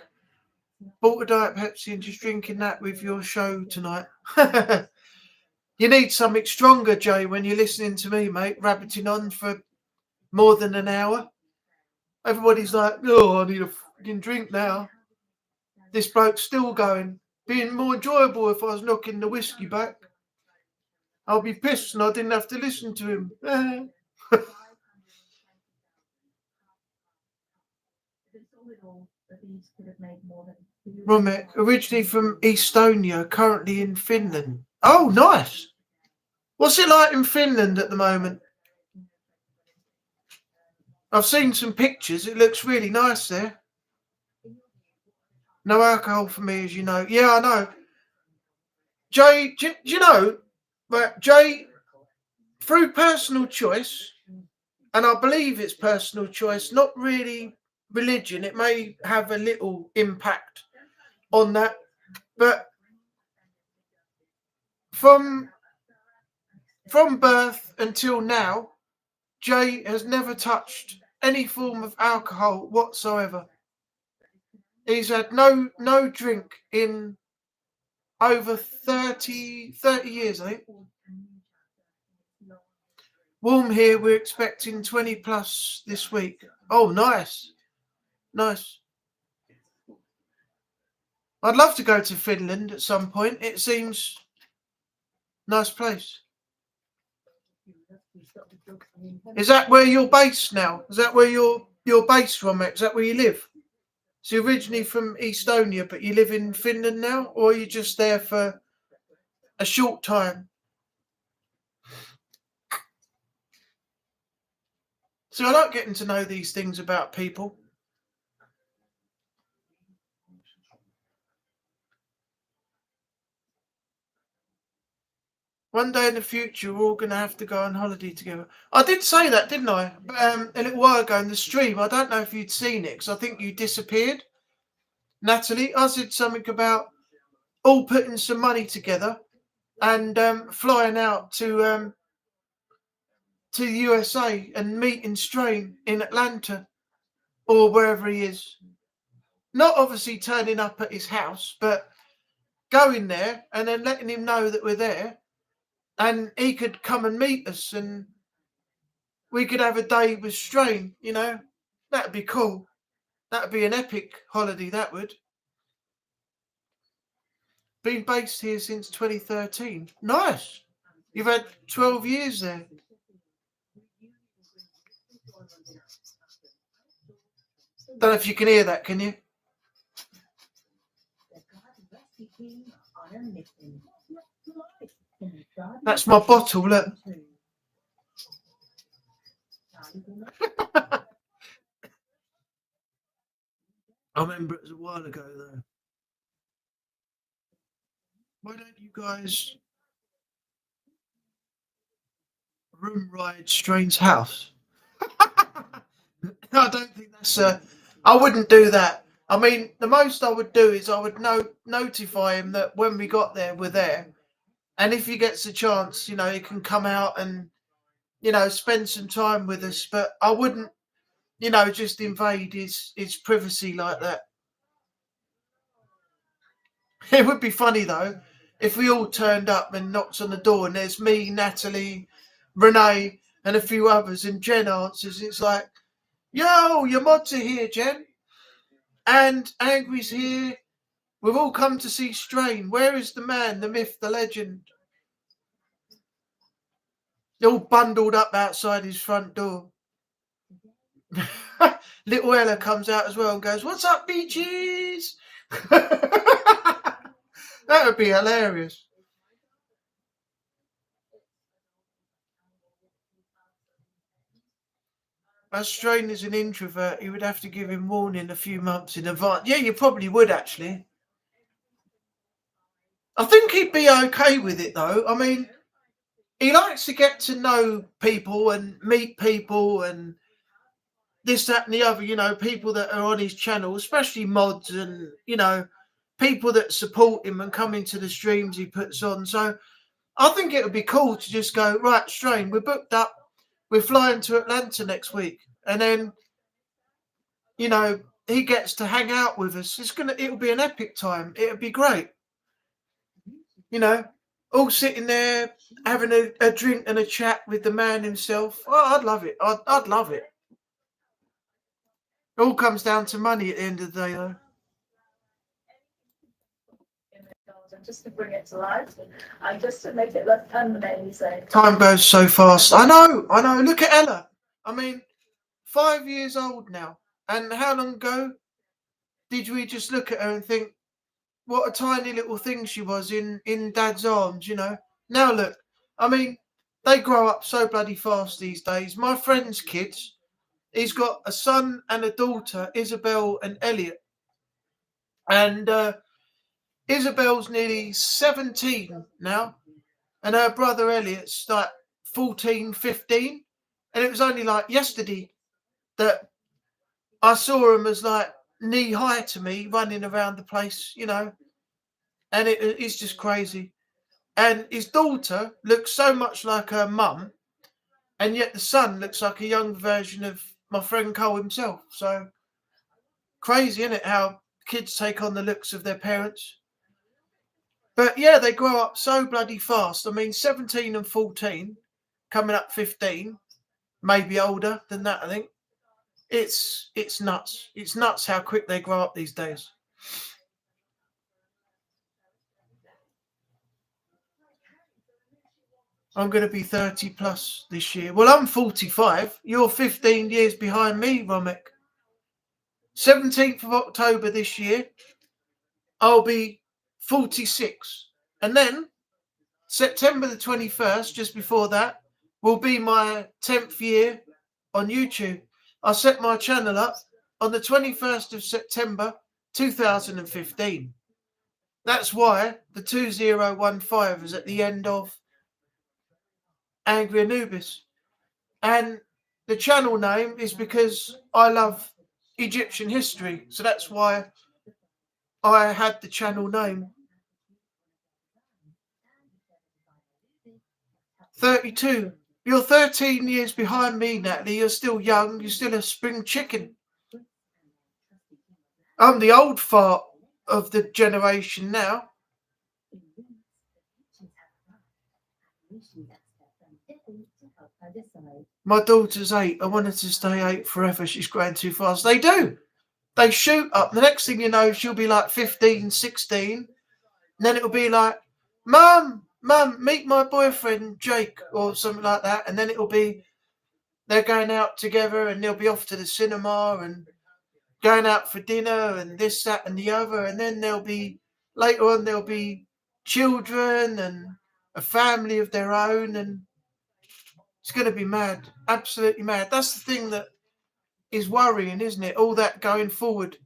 bought a Diet Pepsi and just drinking that with your show tonight. You need something stronger, Jay, when you're listening to me, mate, rabbiting on for more than an hour. Everybody's like, oh, I need a fucking drink now. This bloke's still going. Being more enjoyable if I was knocking the whiskey back. I'll be pissed and I didn't have to listen to him. Romek, originally from Estonia, currently in Finland. Oh, nice. What's it like in Finland at the moment? I've seen some pictures. It looks really nice there. No alcohol for me, as you know. Yeah, I know. Jay, do you know, but Jay, through personal choice, and I believe it's personal choice, not really religion, it may have a little impact on that, but from birth until now, Jay has never touched any form of alcohol whatsoever. He's had no drink in over 30 years, I think. Warm here, we're expecting 20 plus this week. Oh, nice. Nice. I'd love to go to Finland at some point. It seems nice place. Is that where you're based now? Is that where you're based from? Is that where you live? So you're originally from Estonia, but you live in Finland now, or are you just there for a short time? So I like getting to know these things about people. One day in the future, we're all going to have to go on holiday together. I did say that, didn't I? A little while ago in the stream. I don't know if you'd seen it, because I think you disappeared. Natalie, I said something about all putting some money together and flying out to the USA and meeting Strain in Atlanta or wherever he is. Not obviously turning up at his house, but going there and then letting him know that we're there. And he could come and meet us and we could have a day with Strain, you know. That'd be cool. That'd be an epic holiday, that would. Been based here since 2013. Nice. You've had 12 years there. Don't know if you can hear that, can you? That's my bottle, look. I remember it was a while ago, though. Why don't you guys room ride Strain's house? I don't think that's I wouldn't do that. I mean, the most I would do is I would notify him that when we got there, we're there. And if he gets a chance, you know, he can come out and, you know, spend some time with us. But I wouldn't, you know, just invade his privacy like that. It would be funny, though, if we all turned up and knocked on the door and there's me, Natalie, Renee, and a few others, and Jen answers. It's like, yo, your mods are here, Jen. And Angry's here. We've all come to see Strain. Where is the man, the myth, the legend? They're all bundled up outside his front door. Little Ella comes out as well and goes, "What's up, beaches?" That would be hilarious. As Strain is an introvert, you would have to give him warning a few months in advance. Yeah, you probably would, actually. I think he'd be okay with it, though. I mean, he likes to get to know people and meet people and this, that, and the other, you know, people that are on his channel, especially mods and, you know, people that support him and come into the streams he puts on. So I think it would be cool to just go, right, Strain, we're booked up. We're flying to Atlanta next week. And then, you know, he gets to hang out with us. It'll be an epic time. It'll be great. You know, all sitting there having a drink and a chat with the man himself. Oh, I'd love it. I'd love it. It all comes down to money at the end of the day, though. Just to bring it to life, just to make it look amazing. Time goes so fast. I know. Look at Ella. I mean, 5 years old now. And how long ago did we just look at her and think, what a tiny little thing she was in Dad's arms, you know? Now look, I mean, they grow up so bloody fast these days. My friend's kids, he's got a son and a daughter, Isabel and Elliot. And Isabel's nearly 17 now. And her brother Elliot's like 14, 15. And it was only like yesterday that I saw him as like knee high to me running around the place, you know. And it's just crazy. And his daughter looks so much like her mum. And yet the son looks like a young version of my friend Cole himself. So crazy, isn't it, how kids take on the looks of their parents? But yeah, they grow up so bloody fast. I mean, 17 and 14, coming up 15, maybe older than that, I think. It's nuts. It's nuts how quick they grow up these days. I'm going to be 30 plus this year. Well, I'm 45. You're 15 years behind me, Romek. 17th of October this year, I'll be 46. And then September the 21st, just before that, will be my 10th year on YouTube. I set my channel up on the 21st of September 2015. That's why the 2015 is at the end of Angry Anubis. And the channel name is because I love Egyptian history. So that's why I had the channel name. 32. You're 13 years behind me, Natalie. You're still young. You're still a spring chicken. I'm the old fart of the generation now. My daughter's 8. I want her to stay 8 forever. She's growing too fast. They do. They shoot up. The next thing you know, she'll be like 15, 16. And then it'll be like, Mum, meet my boyfriend, Jake, or something like that. And then it'll be, they're going out together and they'll be off to the cinema and going out for dinner and this, that, and the other. And then later on, there'll be children and a family of their own. And it's going to be mad. Absolutely mad. That's the thing that is worrying, isn't it? All that going forward.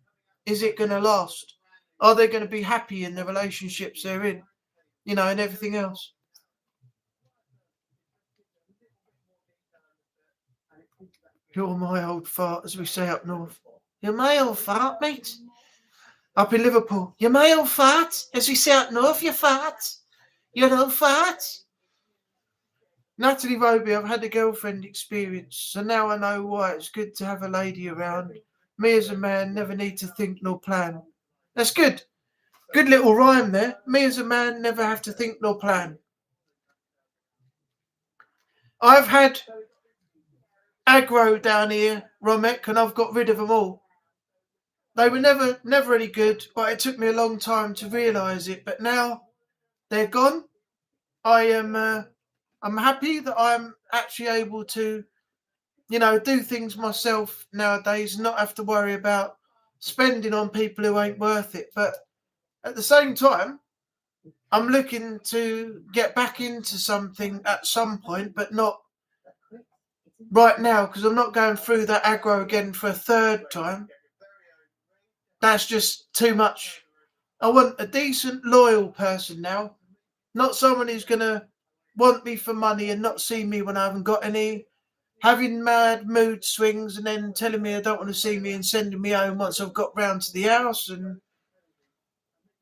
Is it going to last? Are they going to be happy in the relationships they're in? You know, and everything else. You're my old fart, as we say up north. You're my old fart, mate. Up in Liverpool. You're my old fart, as we say up north. You fart. You're an old fart. Natalie Roby, I've had a girlfriend experience, so now I know why it's good to have a lady around. Me as a man never need to think nor plan. That's good. Good little rhyme there. Me as a man never have to think nor plan. I've had aggro down here, Romek, and I've got rid of them all. They were never any good, but it took me a long time to realise it. But now they're gone. I'm happy that I'm actually able to, do things myself nowadays, not have to worry about spending on people who ain't worth it. But at the same time, I'm looking to get back into something at some point, but not right now, because I'm not going through that aggro again for a third time. That's just too much. I want a decent, loyal person now, not someone who's going to want me for money and not see me when I haven't got any, having mad mood swings and then telling me I don't want to see me and sending me home once I've got round to the house, and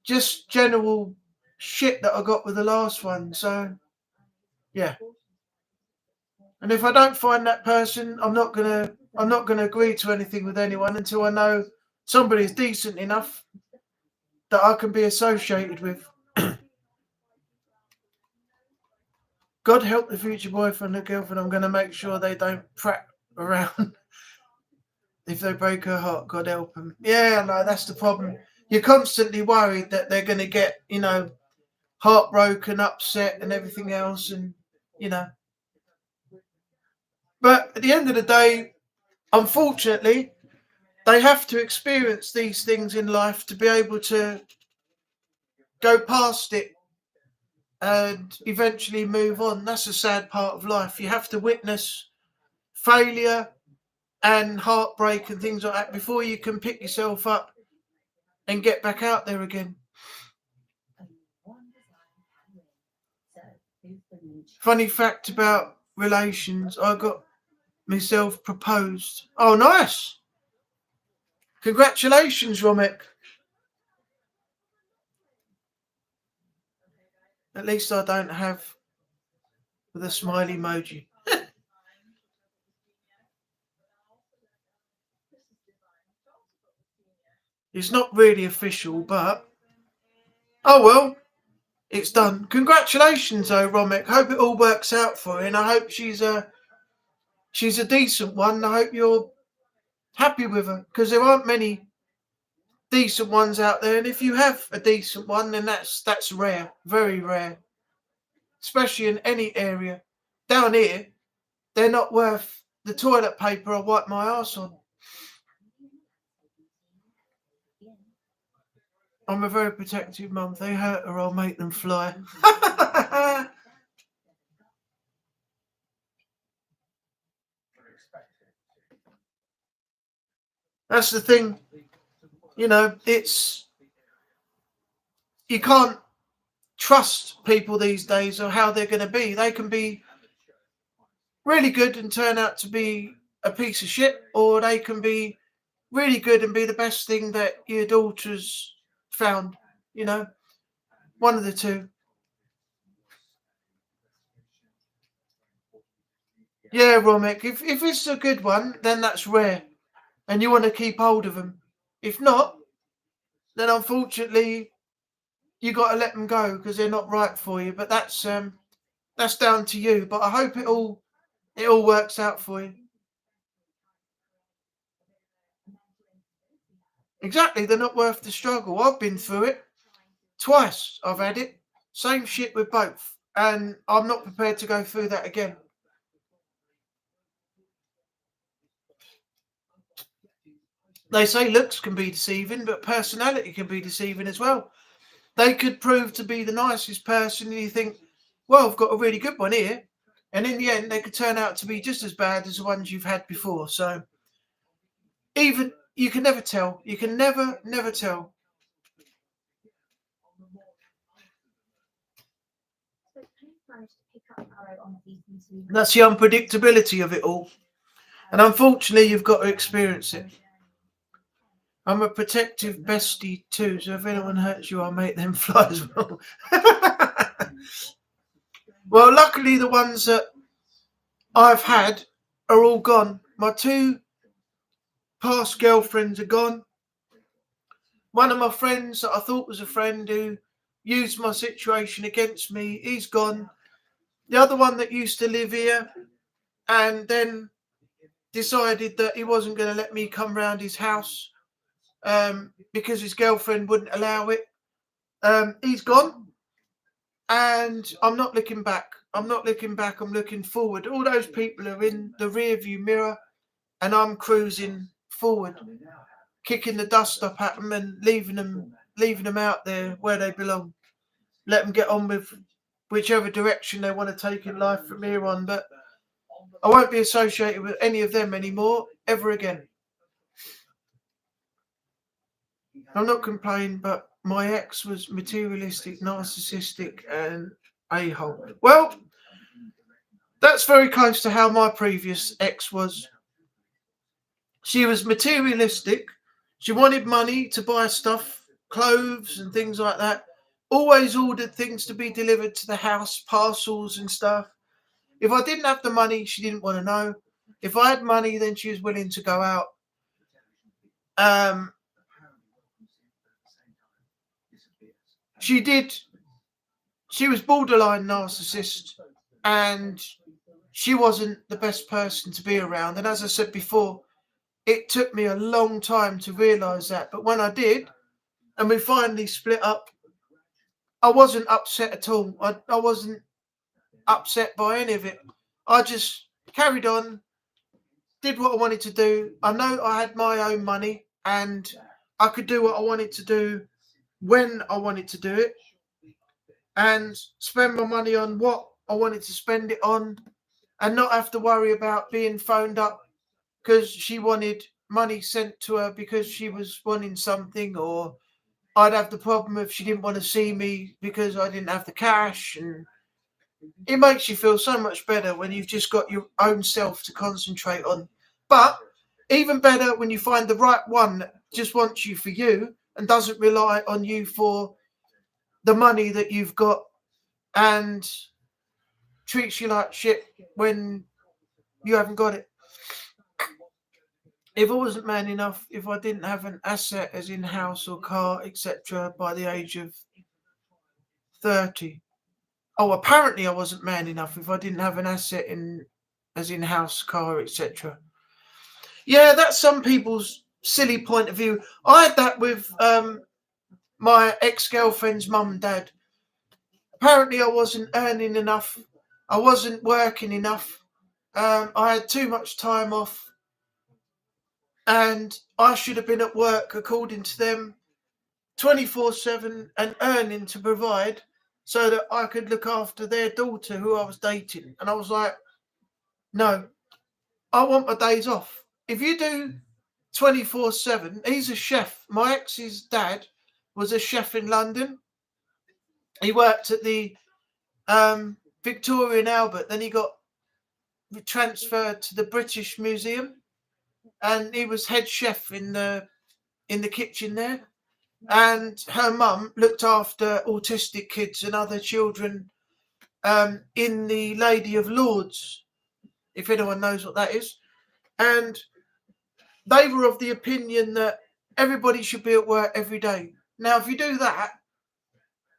just general shit that I got with the last one. So, yeah. And if I don't find that person, I'm not gonna agree to anything with anyone until I know somebody's decent enough that I can be associated with. God help the future boyfriend or girlfriend. I'm going to make sure they don't prat around. If they break her heart, God help them. Yeah, no, that's the problem. You're constantly worried that they're going to get, heartbroken, upset and everything else. And, But at the end of the day, unfortunately, they have to experience these things in life to be able to go past it and eventually move on. That's a sad part of life. You have to witness failure and heartbreak and things like that before you can pick yourself up and get back out there again. Funny fact about relations, I got myself proposed. Oh, nice. Congratulations, Romek. At least I don't have with a smiley emoji. It's not really official, but oh well, it's done. Congratulations, though, Romek. Hope it all works out for her, and I hope she's a decent one. I hope you're happy with her, because there aren't many decent ones out there, and if you have a decent one, then that's rare, very rare. especially in any area. Down here, they're not worth the toilet paper I wipe my arse on. I'm a very protective mum. If they hurt her, I'll make them fly. That's the thing. You know, you can't trust people these days or how they're going to be. They can be really good and turn out to be a piece of shit, or they can be really good and be the best thing that your daughter's found, you know, one of the two. Yeah, Romek, if it's a good one, then that's rare and you want to keep hold of them. If not, then unfortunately you got to let them go because they're not right for you. But that's down to you. But I hope it all works out for you. Exactly, they're not worth the struggle. I've been through it twice. I've had it. Same shit with both, and I'm not prepared to go through that again. They say looks can be deceiving, but personality can be deceiving as well. They could prove to be the nicest person, and you think, well, I've got a really good one here. And in the end, they could turn out to be just as bad as the ones you've had before. So even you can never tell. You can never tell. That's the unpredictability of it all. And unfortunately, you've got to experience it. I'm a protective bestie too, so if anyone hurts you, I'll make them fly as well. Well, luckily the ones that I've had are all gone. My 2 past girlfriends are gone. One of my friends that I thought was a friend who used my situation against me, he's gone. The other one that used to live here and then decided that he wasn't going to let me come round his house because his girlfriend wouldn't allow it. He's gone. And I'm not looking back. I'm not looking back. I'm looking forward. All those people are in the rear view mirror and I'm cruising forward, kicking the dust up at them and leaving them out there where they belong. Let them get on with whichever direction they want to take in life from here on. But I won't be associated with any of them anymore, ever again. I'm not complaining, but my ex was materialistic, narcissistic, and a-hole. Well, that's very close to how my previous ex was. She was materialistic. She wanted money to buy stuff, clothes and things like that. Always ordered things to be delivered to the house, parcels and stuff. If I didn't have the money, she didn't want to know. If I had money, then she was willing to go out. She was borderline narcissist and she wasn't the best person to be around. And as I said before, it took me a long time to realise that. But when I did, and we finally split up, I wasn't upset at all. I wasn't upset by any of it. I just carried on, did what I wanted to do. I know I had my own money and I could do what I wanted to do when I wanted to do it and spend my money on what I wanted to spend it on and not have to worry about being phoned up because she wanted money sent to her because she was wanting something, or I'd have the problem if she didn't want to see me because I didn't have the cash. And it makes you feel so much better when you've just got your own self to concentrate on. But even better when you find the right one that just wants you for you and doesn't rely on you for the money that you've got and treats you like shit when you haven't got it. If I wasn't man enough, if I didn't have an asset as in house or car, etc. by the age of 30. Oh, apparently I wasn't man enough if I didn't have an asset as in house, car, etc. Yeah, that's some people's silly point of view. I had that with my ex-girlfriend's mum and dad. apparently I wasn't earning enough. I wasn't working enough. I had too much time off, and I should have been at work, according to them, 24/7 and earning to provide so that I could look after their daughter who I was dating. And I was like, no, I want my days off. If you do 24/7, he's a chef. My ex's dad was a chef in London. He worked at the Victoria and Albert. Then he got transferred to the British Museum, and he was head chef in the kitchen there. And her mum looked after autistic kids and other children in the Lady of Lords, if anyone knows what that is. And they were of the opinion that everybody should be at work every day. Now, if you do that,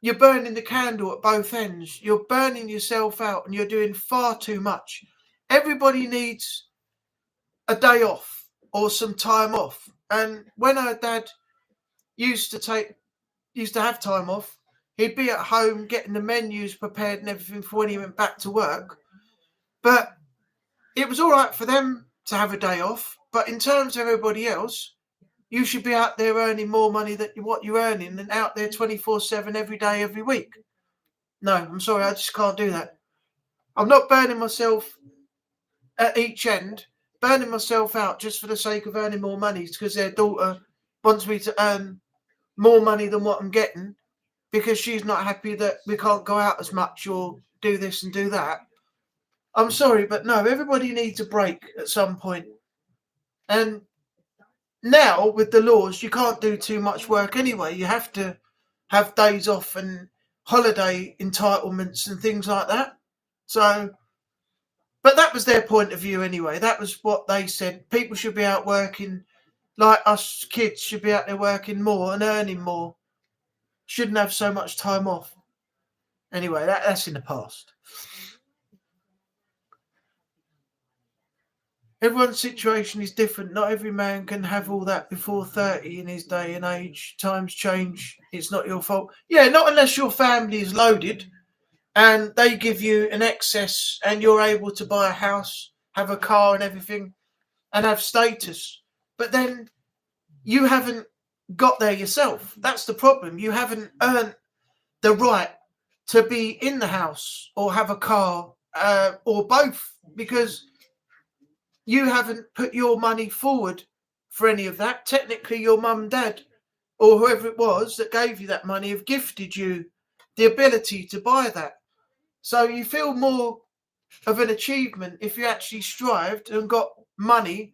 you're burning the candle at both ends. You're burning yourself out, and you're doing far too much. Everybody needs a day off or some time off. And when her dad used to have time off, he'd be at home getting the menus prepared and everything for when he went back to work. But it was all right for them to have a day off. But in terms of everybody else, you should be out there earning more money than what you're earning, and out there 24/7 every day, every week. No, I'm sorry, I just can't do that. I'm not burning myself at each end, burning myself out just for the sake of earning more money because their daughter wants me to earn more money than what I'm getting because she's not happy that we can't go out as much or do this and do that. I'm sorry, but no, everybody needs a break at some point. And now with the laws, you can't do too much work anyway. You have to have days off and holiday entitlements and things like that. So, but that was their point of view anyway. That was what they said. People should be out working, like us kids should be out there working more and earning more. Shouldn't have so much time off. Anyway, that's in the past. Everyone's situation is different. Not every man can have all that before 30 in his day and age. Times change. It's not your fault. Yeah, not unless your family is loaded and they give you an excess and you're able to buy a house, have a car and everything, and have status. But then you haven't got there yourself. That's the problem. You haven't earned the right to be in the house or have a car or both, because you haven't put your money forward for any of that. Technically, your mum, dad, or whoever it was that gave you that money have gifted you the ability to buy that. So you feel more of an achievement if you actually strived and got money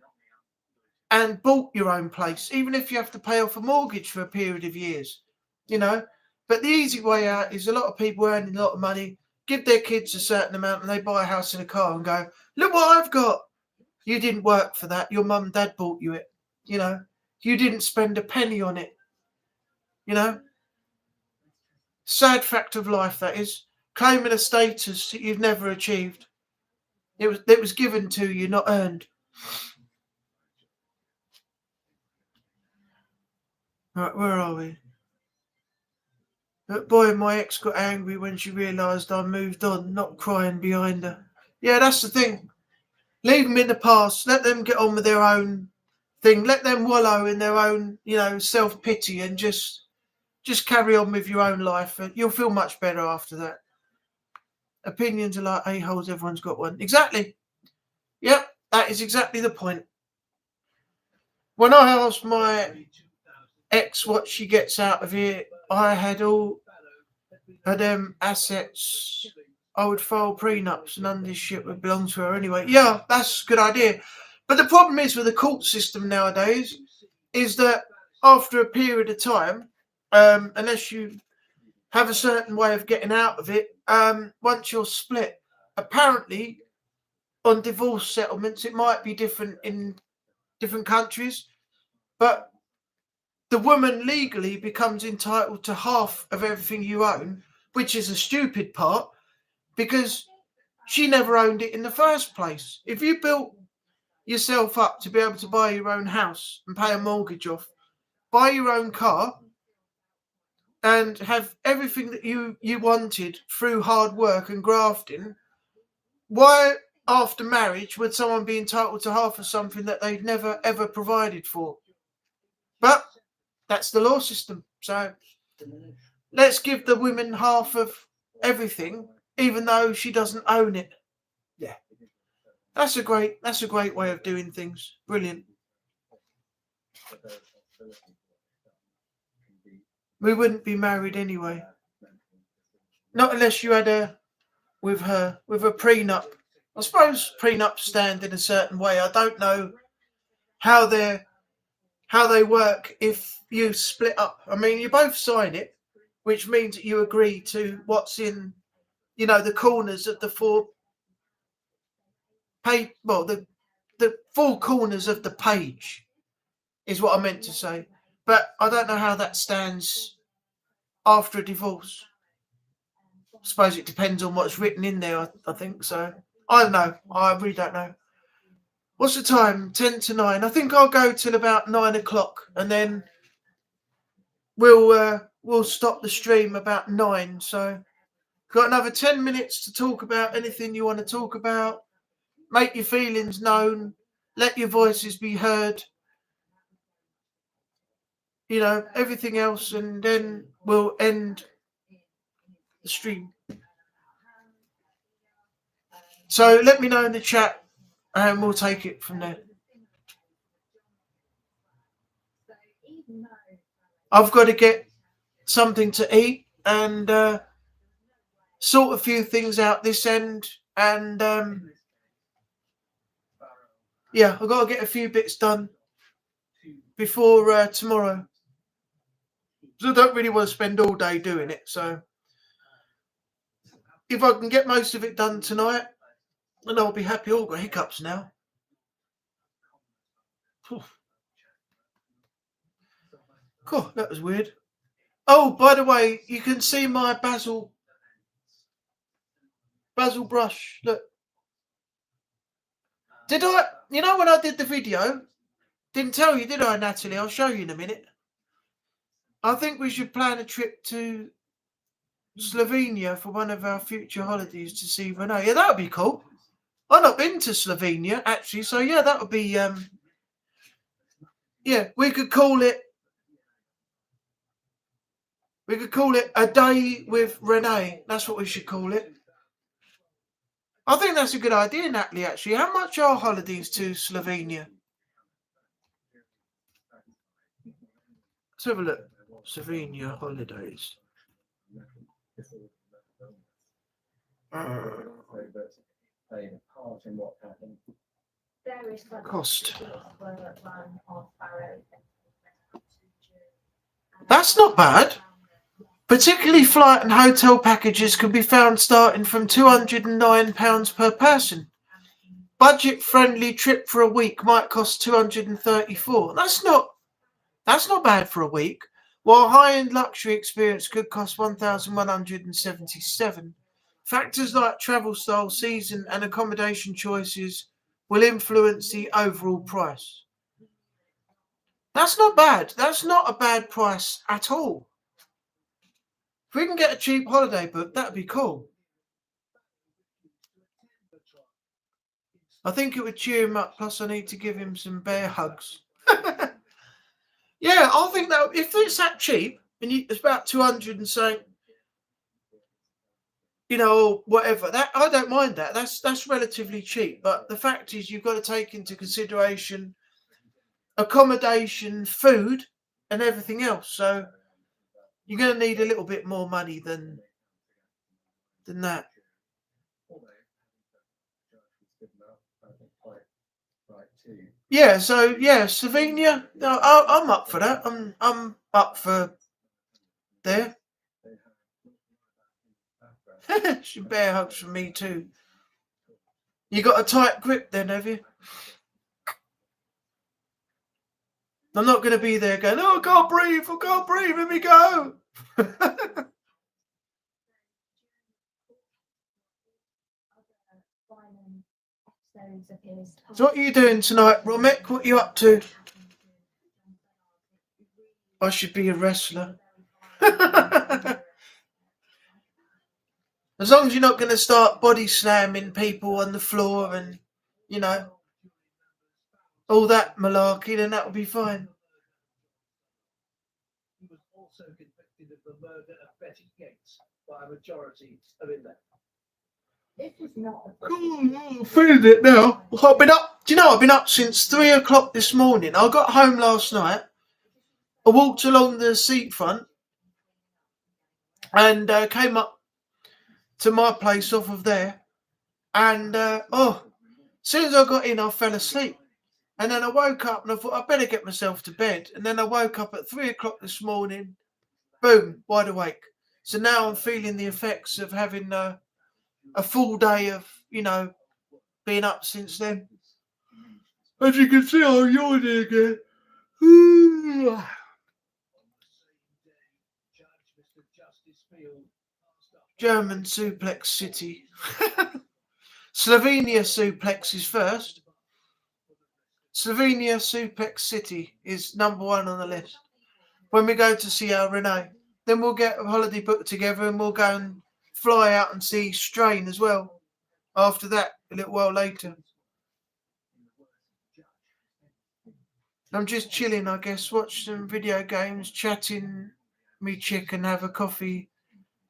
and bought your own place, even if you have to pay off a mortgage for a period of years, you know. But the easy way out is a lot of people earning a lot of money, give their kids a certain amount, and they buy a house and a car and go, look what I've got. You didn't work for that. Your mum and dad bought you it, you know. You didn't spend a penny on it, you know. Sad fact of life, that is. Claiming a status that you've never achieved. It was given to you, not earned. Right, where are we? But boy, my ex got angry when she realised I moved on, not crying behind her. Yeah, that's the thing. Leave them in the past. Let them get on with their own thing. Let them wallow in their own, you know, self-pity, and just carry on with your own life. And you'll feel much better after that. Opinions are like a-holes. Everyone's got one. Exactly. Yep, that is exactly the point. When I asked my ex what she gets out of it, I had all of them assets. I would file prenups and none of this shit would belong to her anyway. Yeah, that's a good idea. But the problem is with the court system nowadays is that after a period of time, unless you have a certain way of getting out of it, once you're split, apparently on divorce settlements, it might be different in different countries, but the woman legally becomes entitled to half of everything you own, which is a stupid part, because she never owned it in the first place. If you built yourself up to be able to buy your own house and pay a mortgage off, buy your own car, and have everything that you wanted through hard work and grafting, why after marriage would someone be entitled to half of something that they'd never ever provided for? But that's the law system. So let's give the women half of everything, even though she doesn't own it. Yeah. That's a great way of doing things. Brilliant. We wouldn't be married anyway. Not unless you had a prenup. I suppose prenups stand in a certain way. I don't know how they work if you split up. I mean, you both sign it, which means that you agree to what's in, the corners of the four page. Well, the four corners of the page is what I meant to say. But I don't know how that stands after a divorce. I suppose it depends on what's written in there, I think. So I don't know. I really don't know. What's the time? 10 to 9. I think I'll go till about 9 o'clock, and then we'll stop the stream about 9. So got another 10 minutes to talk about anything you want to talk about. Make your feelings known. Let your voices be heard. Everything else, and then we'll end the stream. So let me know in the chat, and we'll take it from there. I've got to get something to eat and sort a few things out this end, and I've got to get a few bits done before tomorrow. So I don't really want to spend all day doing it. So if I can get most of it done tonight, then I'll be happy. All got hiccups now. Cool, that was weird. Oh, by the way, you can see my basil brush. Look. Did I, when I did the video, didn't tell you, did I, Natalie? I'll show you in a minute. I think we should plan a trip to Slovenia for one of our future holidays to see Renee. Yeah, that would be cool. I've not been to Slovenia, actually, so yeah, that would be, we could call it a day with Renee. That's what we should call it. I think that's a good idea, Natalie, actually. How much are holidays to Slovenia? Let's have a look. Slovenia holidays. Cost. That's not bad. Particularly flight and hotel packages can be found starting from £209 per person. Budget-friendly trip for a week might cost £234. That's not bad for a week. While high-end luxury experience could cost £1,177. Factors like travel style, season, and accommodation choices will influence the overall price. That's not bad. That's not a bad price at all. If we can get a cheap holiday book, that'd be cool. I think it would cheer him up. Plus, I need to give him some bear hugs. Yeah, I think that if it's that cheap, and it's about 200 and something, whatever. That I don't mind that. That's relatively cheap. But the fact is, you've got to take into consideration accommodation, food, and everything else. So you're going to need a little bit more money than that. Yeah, so Slovenia. No, I'm up for that. I'm up for there. Some bear hugs from me too. You got a tight grip then, have you? I'm not going to be there going, I can't breathe, let me go. So what are you doing tonight, Romek? What are you up to? I should be a wrestler. As long as you're not going to start body slamming people on the floor and, you know, all that malarkey, then that'll be fine. He was also convicted of the murder of Betty Gates by a majority of electors. This is not a I'm feeling it now. I've been up. Do you know I've been up since 3 o'clock this morning? I got home last night. I walked along the seafront and came up to my place off of there. And as soon as I got in, I fell asleep. And then I woke up and I thought I better get myself to bed. And then I woke up at 3 o'clock this morning. Boom, wide awake. So now I'm feeling the effects of having a full day of, you know, being up since then. As you can see, I'm yawning again. German suplex city. Slovenia suplex is first. Slovenia suplex city is number 1 on the list. When we go to see our Renee, then we'll get a holiday booked together and we'll go and fly out and see Strain as well. After that, a little while later. I'm just chilling, I guess, watch some video games, chatting me chick and have a coffee,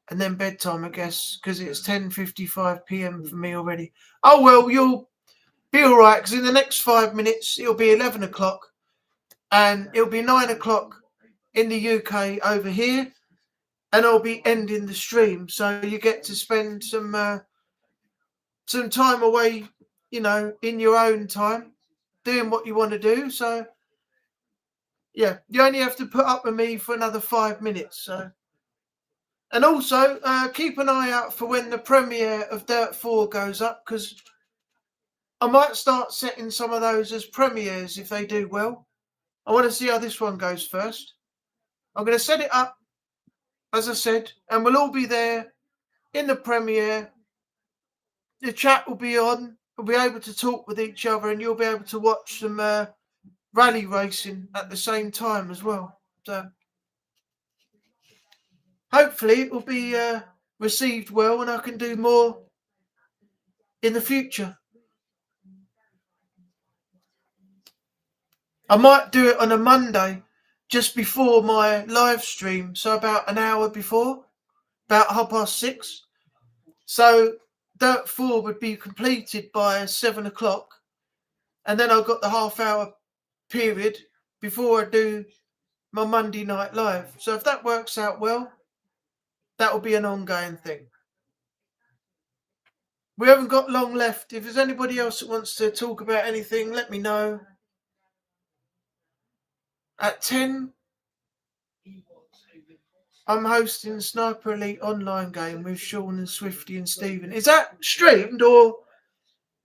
and then bedtime, I guess, because it's 10:55 p.m. for me already. Oh, well, you'll be all right, because in the next 5 minutes, it'll be 11 o'clock, and it'll be 9 o'clock in the UK over here, and I'll be ending the stream, so you get to spend some time away, you know, in your own time, doing what you want to do, so... Yeah, you only have to put up with me for another 5 minutes. So, and also keep an eye out for when the premiere of Dirt 4 goes up, because I might start setting some of those as premieres if they do well. I want to see how this one goes first. I'm going to set it up, as I said, and we'll all be there in the premiere. The chat will be on. We'll be able to talk with each other, and you'll be able to watch some rally racing at the same time as well. So hopefully it will be received well and I can do more in the future. I might do it on a Monday just before my live stream, so about an hour before, about 6:30. So Dirt 4 would be completed by 7 o'clock, and then I've got the half-hour period before I do my Monday night live. So if that works out well, that will be an ongoing thing. We haven't got long left. If there's anybody else that wants to talk about anything, let me know. At 10, I'm hosting Sniper Elite online game with Sean and Swifty and Stephen. Is that streamed, or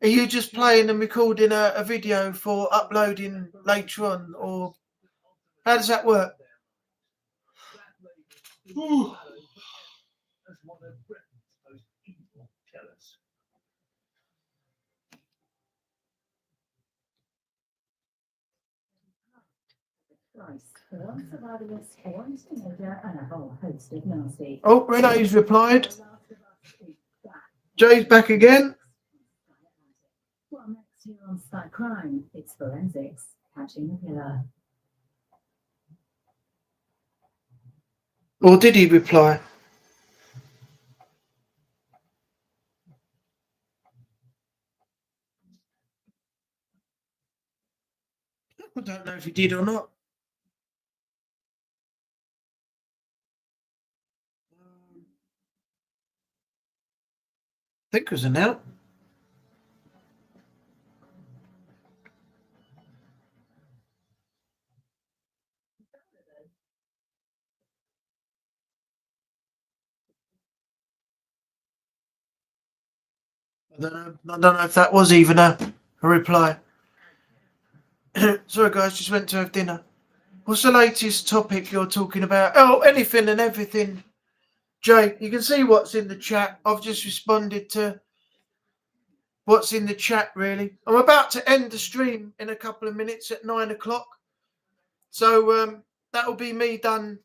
are you just playing and recording a video for uploading later on, or how does that work? Ooh. For one survivalist, a one teenager, and a whole host of nasty. Oh, Renee's replied. Jay's back again. Well, next here on Sky Crime, it's forensics, catching the killer. Or did he reply? I don't know if he did or not. I think it was an out. I don't know if that was even a reply. Sorry guys, just went to have dinner. What's the latest topic you're talking about? Oh, anything and everything. Jay, you can see what's in the chat. I've just responded to what's in the chat, really. I'm about to end the stream in a couple of minutes at 9 o'clock. So that'll be me done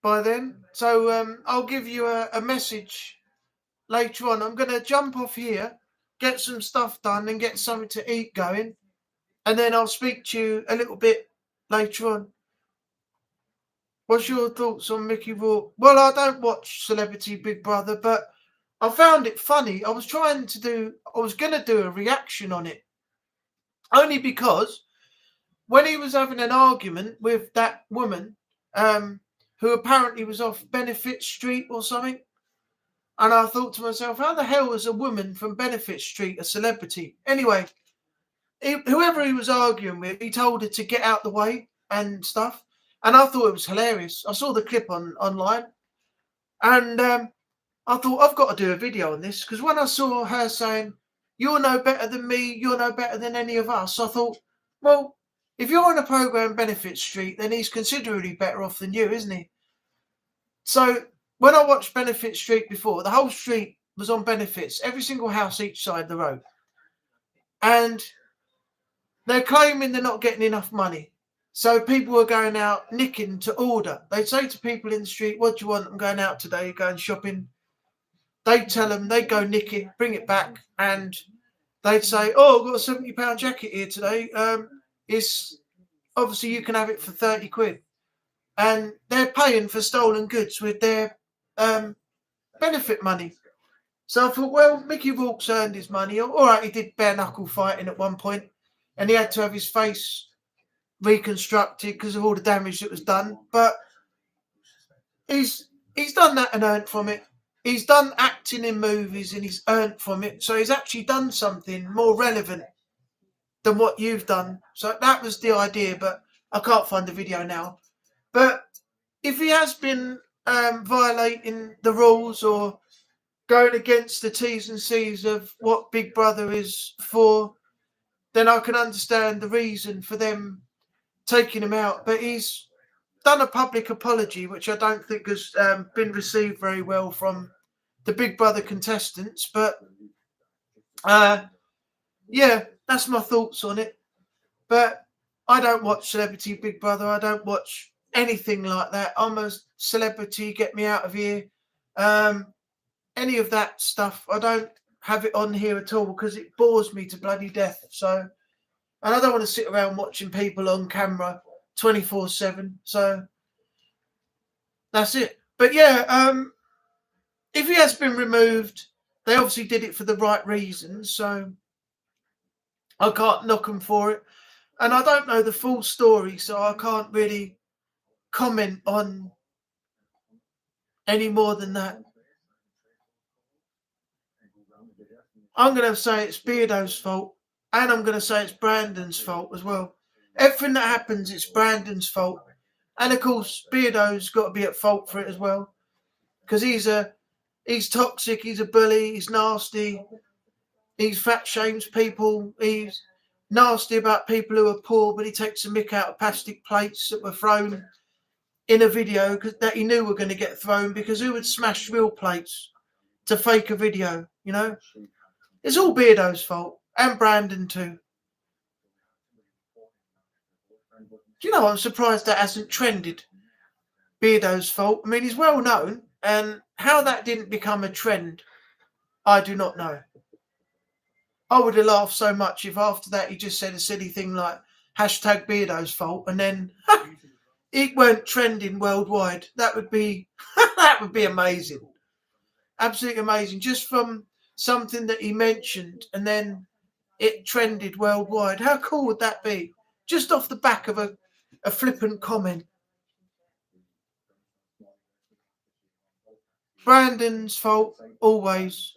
by then. So I'll give you a message later on. I'm going to jump off here, get some stuff done, and get something to eat going. And then I'll speak to you a little bit later on. What's your thoughts on Mickey Rourke? Well, I don't watch Celebrity Big Brother, but I found it funny. I was going to do a reaction on it. Only because when he was having an argument with that woman, who apparently was off Benefit Street or something, and I thought to myself, how the hell is a woman from Benefit Street a celebrity? Anyway, whoever he was arguing with, he told her to get out the way and stuff. And I thought it was hilarious. I saw the clip online, and I thought, I've got to do a video on this, because when I saw her saying, "You're no better than me, you're no better than any of us," I thought, well, if you're on a programme Benefit Street, then he's considerably better off than you, isn't he? So when I watched Benefit Street before, the whole street was on benefits, every single house each side of the road. And they're claiming they're not getting enough money. So people are going out nicking to order. They say to people in the street, "What do you want? I'm going out today, going shopping." They tell them, they go nick it, bring it back, and they'd say, "Oh, I've got a £70 jacket here today. It's obviously you can have it for 30 quid. And they're paying for stolen goods with their benefit money. So I thought, well, Mickey Rourke's earned his money. All right, he did bare knuckle fighting at one point, and he had to have his face reconstructed because of all the damage that was done. But he's done that and earned from it. He's done acting in movies and he's earned from it. So he's actually done something more relevant than what you've done. So that was the idea, but I can't find the video now. But if he has been violating the rules or going against the T's and C's of what Big Brother is for, then I can understand the reason for them taking him out. But he's done a public apology, which I don't think has been received very well from the Big Brother contestants. But yeah, that's my thoughts on it. But I don't watch Celebrity Big Brother. I don't watch anything like that. I'm a celebrity, get me out of here. Any of that stuff, I don't have it on here at all because it bores me to bloody death. So, and I don't want to sit around watching people on camera 24/7. So that's it. But yeah, if he has been removed, they obviously did it for the right reasons. So I can't knock them for it. And I don't know the full story, so I can't really comment on any more than that. I'm going to say it's Beardo's fault, and I'm going to say it's Brandon's fault as well. Everything that happens, it's Brandon's fault. And of course, Beardo's got to be at fault for it as well, because he's toxic, he's a bully, he's nasty, he's fat shames people, he's nasty about people who are poor, but he takes a mick out of plastic plates that were thrown in a video that he knew were going to get thrown, because who would smash real plates to fake a video, you know? It's all Beardo's fault, and Brandon too. Do you know, I'm surprised that hasn't trended. Beardo's fault. I mean, he's well known, and how that didn't become a trend, I do not know. I would have laughed so much if after that he just said a silly thing like #Beardo's fault, and then it weren't trending worldwide. That would be that would be amazing. Absolutely amazing. Just from something that he mentioned and then it trended worldwide. How cool would that be? Just off the back of a flippant comment. Brandon's fault, always.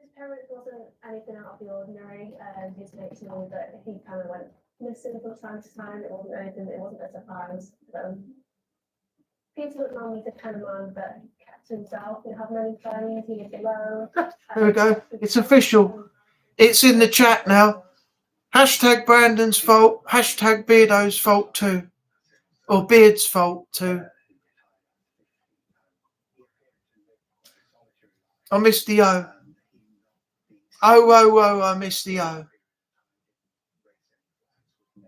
His parents wasn't anything out of the ordinary. His mates knew that he kind of went missing from time to time. It wasn't anything, it wasn't a surprise. Peter was normally the kind of man that kept to himself. He didn't have many friends, he lived alone. There we go. It's official. It's in the chat now. #Brandon's fault. #Beardo's fault too. Or Beard's fault too. I missed the O. Oh, oh, oh, I miss the O.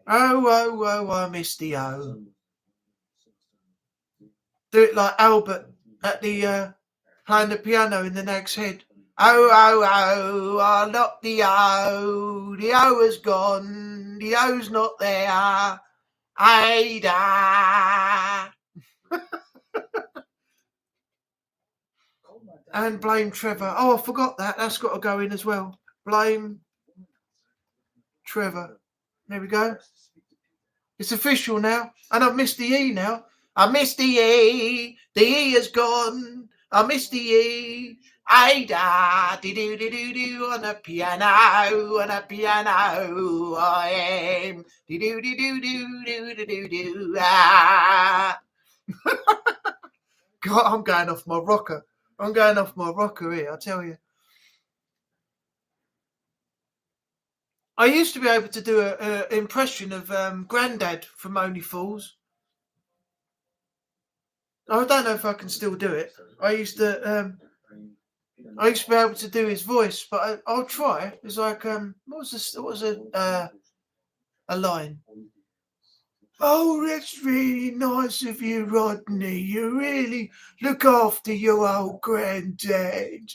Oh, oh, oh, I miss the O. Do it like Albert at the playing the piano in the Nag's Head. Oh, oh, oh, I locked the O. The O has gone. The O's not there. Ada. And blame Trevor. Oh, I forgot that. That's got to go in as well. Blame Trevor. There we go. It's official now. And I've missed the E now. I missed the E. The E has gone. I missed the E. Ada, do do do do do on a piano, I am do do do do do do do do do. Ah. God, I'm going off my rocker. I'm going off my rocker here, I tell you. I used to be able to do an impression of Grandad from Only Fools. I don't know if I can still do it. I used to be able to do his voice, but I'll try. It's like what was a line? Oh, that's really nice of you, Rodney. You really look after your old granddad.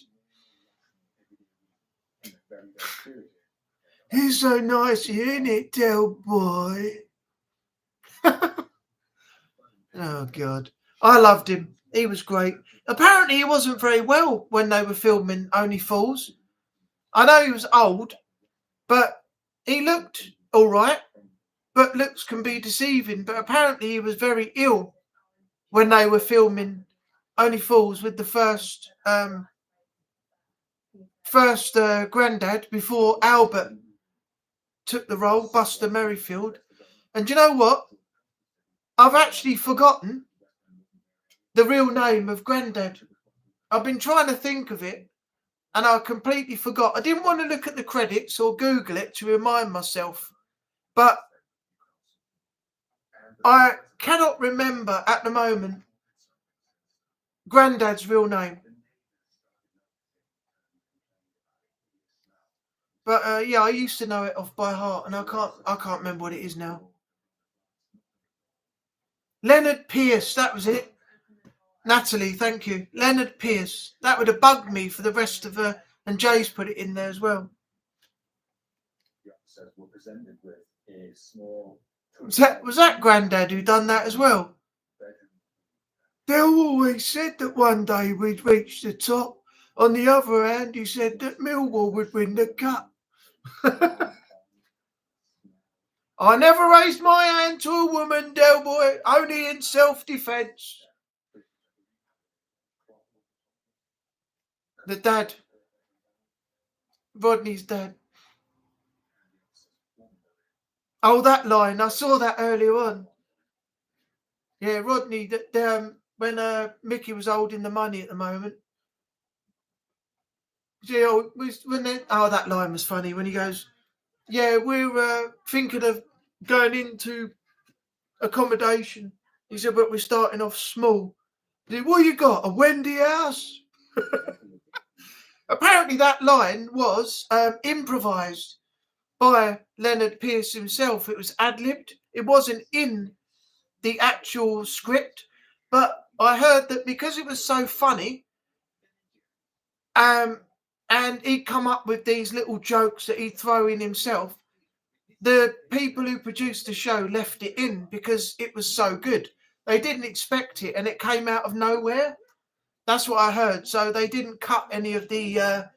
He's so nice, isn't it, Del Boy? Oh, God. I loved him. He was great. Apparently, he wasn't very well when they were filming Only Fools. I know he was old, but he looked all right. But looks can be deceiving. But apparently, he was very ill when they were filming Only Fools with the first granddad before Albert took the role, Buster Merrifield. And do you know what? I've actually forgotten the real name of Grandad. I've been trying to think of it and I completely forgot. I didn't want to look at the credits or Google it to remind myself, but I cannot remember at the moment Grandad's real name. But yeah, I used to know it off by heart and I can't remember what it is now. Leonard Pierce, that was it. Natalie, thank you. Leonard Pierce. That would have bugged me for the rest of and Jay's put it in there as well. Was that Grandad who done that as well? Del always said that one day we'd reach the top. On the other hand, he said that Millwall would win the cup. I never raised my hand to a woman, Del Boy, only in self-defence. The dad. Rodney's dad. Oh, that line. I saw that earlier on. Yeah, Rodney, when Mickey was holding the money at the moment. Yeah, that line was funny when he goes, yeah, we're thinking of going into accommodation. He said, but we're starting off small. He said, what you got, a Wendy house? Apparently that line was improvised by Leonard Pierce himself. It was ad-libbed. It wasn't in the actual script, but I heard that because it was so funny, and he'd come up with these little jokes that he'd throw in himself, the people who produced the show left it in because it was so good. They didn't expect it and it came out of nowhere. That's what I heard. So they didn't cut any of the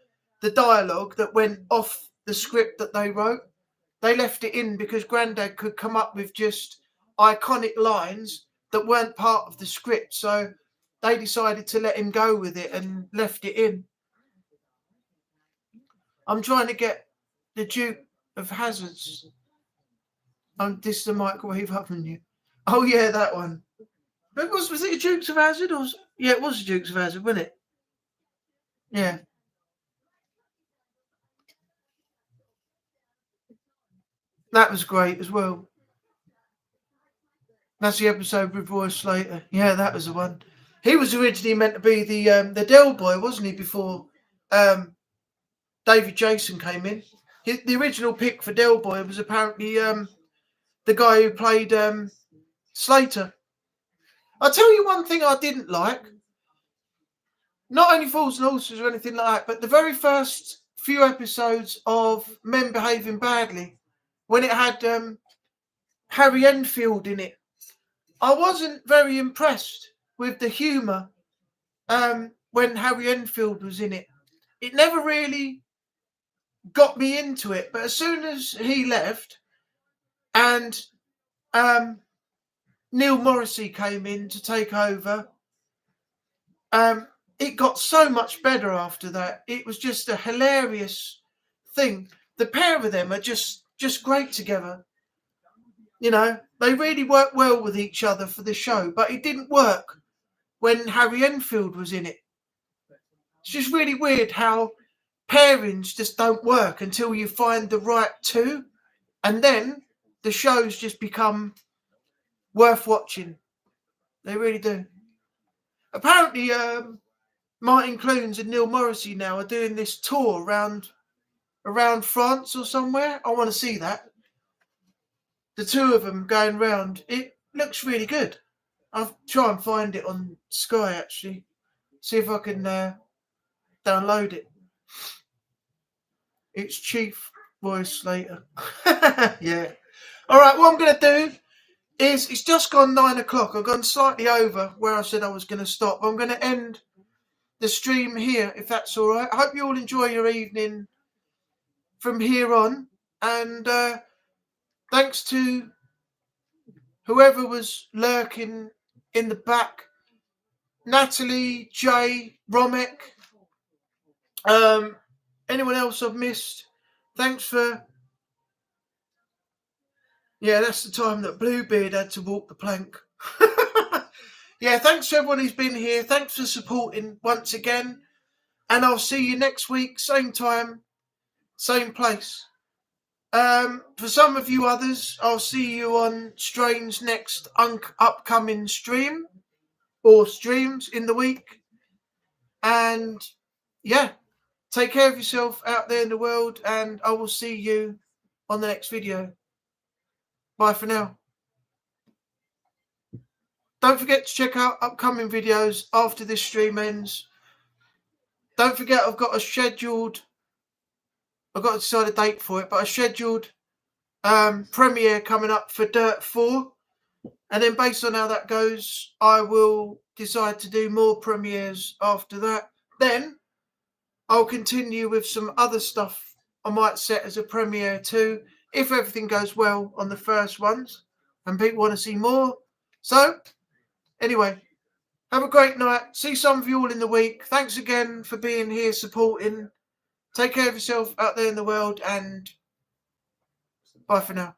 dialogue that went off the script that they wrote. They left it in because Grandad could come up with just iconic lines that weren't part of the script. So they decided to let him go with it and left it in. I'm trying to get the Duke of Hazzards. This is the microwave oven. Oh yeah, that one. But was it a Dukes of Hazzard? Yeah, it was a Dukes of Hazzard, wasn't it? Yeah. That was great as well. That's the episode with Roy Slater. Yeah, that was the one. He was originally meant to be the Del Boy, wasn't he? Before David Jason came in. The original pick for Del Boy was apparently the guy who played Slater. I'll tell you one thing I didn't like. Not only Fools and Horses or anything like that, but the very first few episodes of Men Behaving Badly, when it had Harry Enfield in it, I wasn't very impressed with the humour when Harry Enfield was in it. It never really got me into it, but as soon as he left and Neil Morrissey came in to take over, it got so much better after that. It was just a hilarious thing. The pair of them are just great together. You know, they really work well with each other for the show, but it didn't work when Harry Enfield was in it. It's just really weird how pairings just don't work until you find the right two, and then the shows just become worth watching. They really do. Apparently, Martin Clunes and Neil Morrissey now are doing this tour around France or somewhere. I want to see that. The two of them going round. It looks really good. I'll try and find it on Sky, actually. See if I can download it. It's Chief Roy Slater. Yeah. All right, what I'm going to do is, it's just gone 9 o'clock. I've gone slightly over where I said I was going to stop. I'm going to end the stream here, if that's all right. I hope you all enjoy your evening from here on. And thanks to whoever was lurking in the back. Natalie, Jay, Romek, anyone else I've missed, thanks for... Yeah, that's the time that Bluebeard had to walk the plank. Yeah, thanks to everyone who's been here. Thanks for supporting once again. And I'll see you next week, same time, same place. For some of you others, I'll see you on Strain's next upcoming stream or streams in the week. And yeah, take care of yourself out there in the world, and I will see you on the next video. Bye for now. Don't forget to check out upcoming videos after this stream ends. Don't forget I've got to decide a date for it, but a scheduled premiere coming up for Dirt 4. And then based on how that goes, I will decide to do more premieres after that. Then I'll continue with some other stuff I might set as a premiere too, if everything goes well on the first ones and people want to see more. So, anyway, have a great night. See some of you all in the week. Thanks again for being here, supporting. Take care of yourself out there in the world, and bye for now.